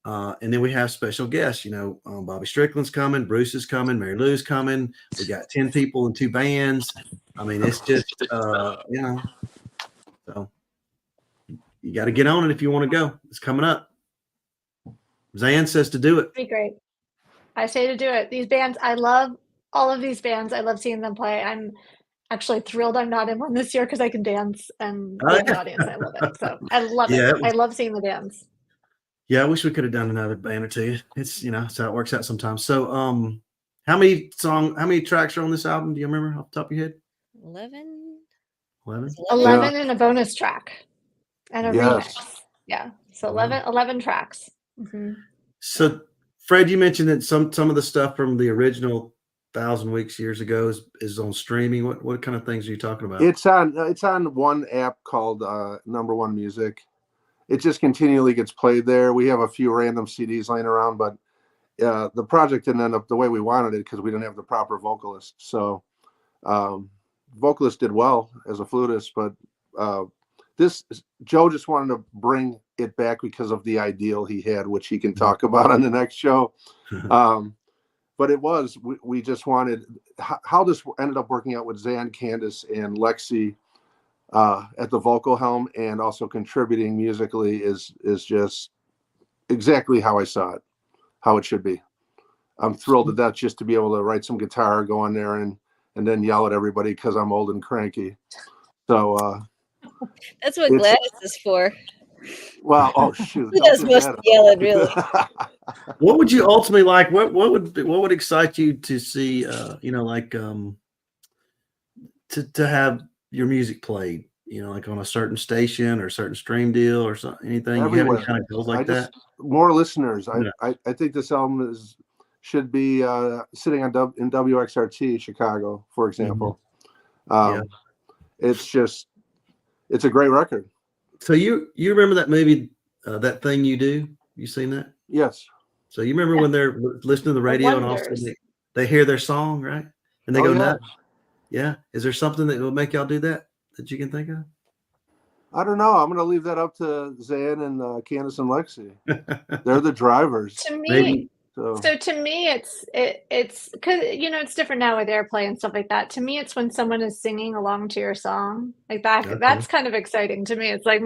And then we have special guests. Bobby Strickland's coming. Bruce is coming. Mary Lou's coming. We got 10 people and 2 bands. I mean, it's just, so you got to get on it if you want to go. It's coming up. Zan says to do it. Be great. I say to do it. These bands, I love all of these bands. I love seeing them play. I'm actually thrilled I'm not in one this year because I can dance and be in the audience. I love it. So I love it. I love seeing the bands. Yeah, I wish we could have done another band or two. It's it's how it works out sometimes. So how many tracks are on this album? Do you remember off the top of your head? 11. 11 and a bonus track. And a remix. Yeah. So 11 tracks. Mm-hmm. So Fred, you mentioned that some of the stuff from the original 1,000 Weeks years ago is on streaming. What kind of things are you talking about? It's on one app called Number One Music. It just continually gets played there. We have a few random CDs laying around, but the project didn't end up the way we wanted it because we didn't have the proper vocalist. So vocalist did well as a flutist, but Joe just wanted to bring it back because of the ideal he had, which he can talk about on the next show. But we just wanted how this ended up working out with Zan, Candace, and Lexi at the vocal helm and also contributing musically is just exactly how I saw it, how it should be. I'm thrilled to death just to be able to write some guitar, go on there and then yell at everybody because I'm old and cranky. So that's what Gladys is for. Well, oh shoot. Who does most of the yelling, really? What would you ultimately like? What would excite you to see? To have your music played like on a certain station or a certain stream deal or something? Anything? You have Everywhere. any kind of goals like that? More listeners. Yeah. I think this album should be sitting in WXRT Chicago, for example. It's a great record. So you remember that movie, That Thing You Do? You seen that? Yes. So you remember when they're listening to the radio and also they hear their song, right? And they go nuts. Yeah. Is there something that will make y'all do that you can think of? I don't know. I'm going to leave that up to Zan and Candace and Lexi. They're the drivers. To me, so to me, it's because it's different now with airplay and stuff like that. To me, it's when someone is singing along to your song like that. Okay. That's kind of exciting to me. It's like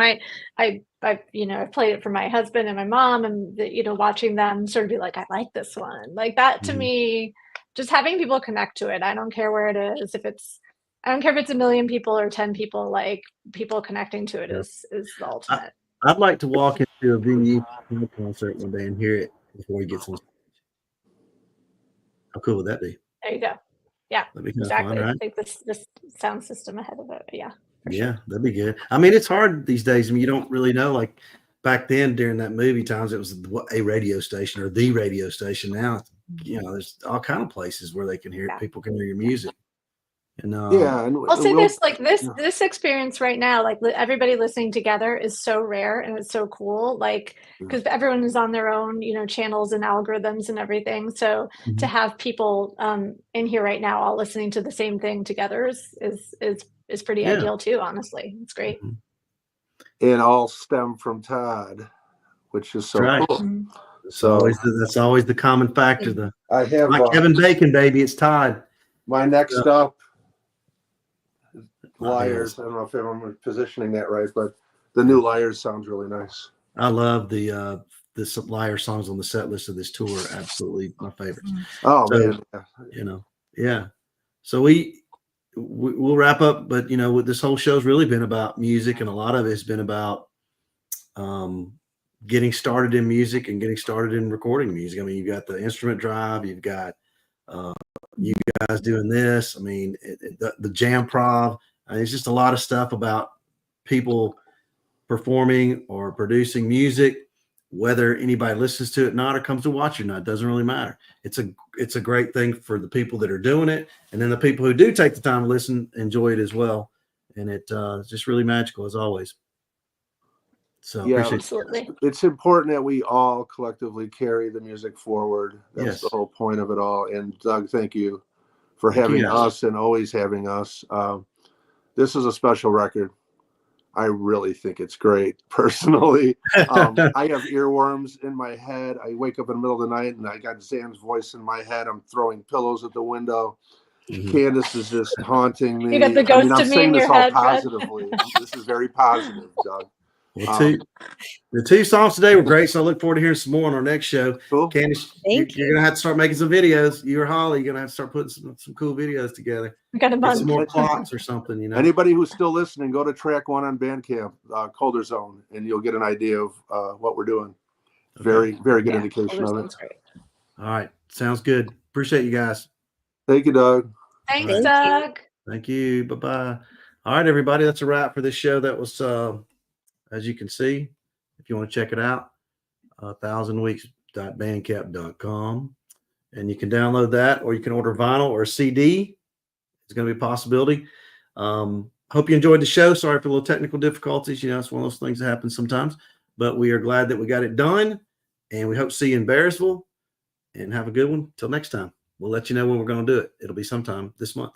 I've played it for my husband and my mom, and watching them sort of be like, I like this one, like that. To me, just having people connect to it. I don't care where it is. I don't care if it's 1 million people or 10 people. Like people connecting to it is the ultimate. I'd like to walk into a venue concert one day and hear it before he gets on stage. How cool would that be? There you go. Yeah, that'd be exactly. Fun, right? I think this sound system ahead of it. Yeah. Yeah, that'd be good. I mean, it's hard these days. I mean, you don't really know. Like back then during that movie times, it was a radio station or the radio station. Now, there's all kind of places where they can hear people can hear your music. And I'll say this, like this experience right now, like everybody listening together is so rare and it's so cool, like because everyone is on their own channels and algorithms and everything, so to have people in here right now all listening to the same thing together is pretty ideal too. Honestly, it's great. And all stem from Todd, which is so cool. So that's always the common factor. I have Kevin Bacon, baby, it's Todd. My next up, Liars. I don't know if I'm positioning that right, but the new Liars sounds really nice. I love the Liar songs on the set list of this tour. Absolutely my favorites. Oh man, yeah. So we'll wrap up, but this whole show's really been about music, and a lot of it's been about getting started in music and getting started in recording music. I mean, you've got the instrument drive, you've got you guys doing this. I mean, the jam prov. It's just a lot of stuff about people performing or producing music, whether anybody listens to it or not, or comes to watch it or not. It doesn't really matter. It's a great thing for the people that are doing it, and then the people who do take the time to listen enjoy it as well. And it's just really magical as always. So absolutely. It's important that we all collectively carry the music forward. That's the whole point of it all. And Doug, thank you for having us and always having us. This is a special record. I really think it's great personally. I have earworms in my head. I wake up in the middle of the night and I got Zan's voice in my head. I'm throwing pillows at the window. Candace is just haunting me. You got the ghost of me in your head. Positively. This is very positive, Doug. Well, the two songs today were great, so I look forward to hearing some more on our next show. Cool. Candace, you're gonna have to start making some videos. You or Holly, you're gonna have to start putting some cool videos together. We got a bunch. Some more plots or something, Anybody who's still listening, go to track 1 on Bandcamp, Colder Zone, and you'll get an idea of what we're doing. Very, very good indication of it. Great. All right, sounds good. Appreciate you guys. Thank you, Doug. Thanks, Doug. Thank you. Bye-bye. All right, everybody, that's a wrap for this show. That was as you can see, if you want to check it out, 1000weeks.bandcamp.com. And you can download that, or you can order vinyl or a CD. It's going to be a possibility. Hope you enjoyed the show. Sorry for little technical difficulties. It's one of those things that happen sometimes. But we are glad that we got it done. And we hope to see you in Bearsville. And have a good one. Till next time. We'll let you know when we're going to do it. It'll be sometime this month.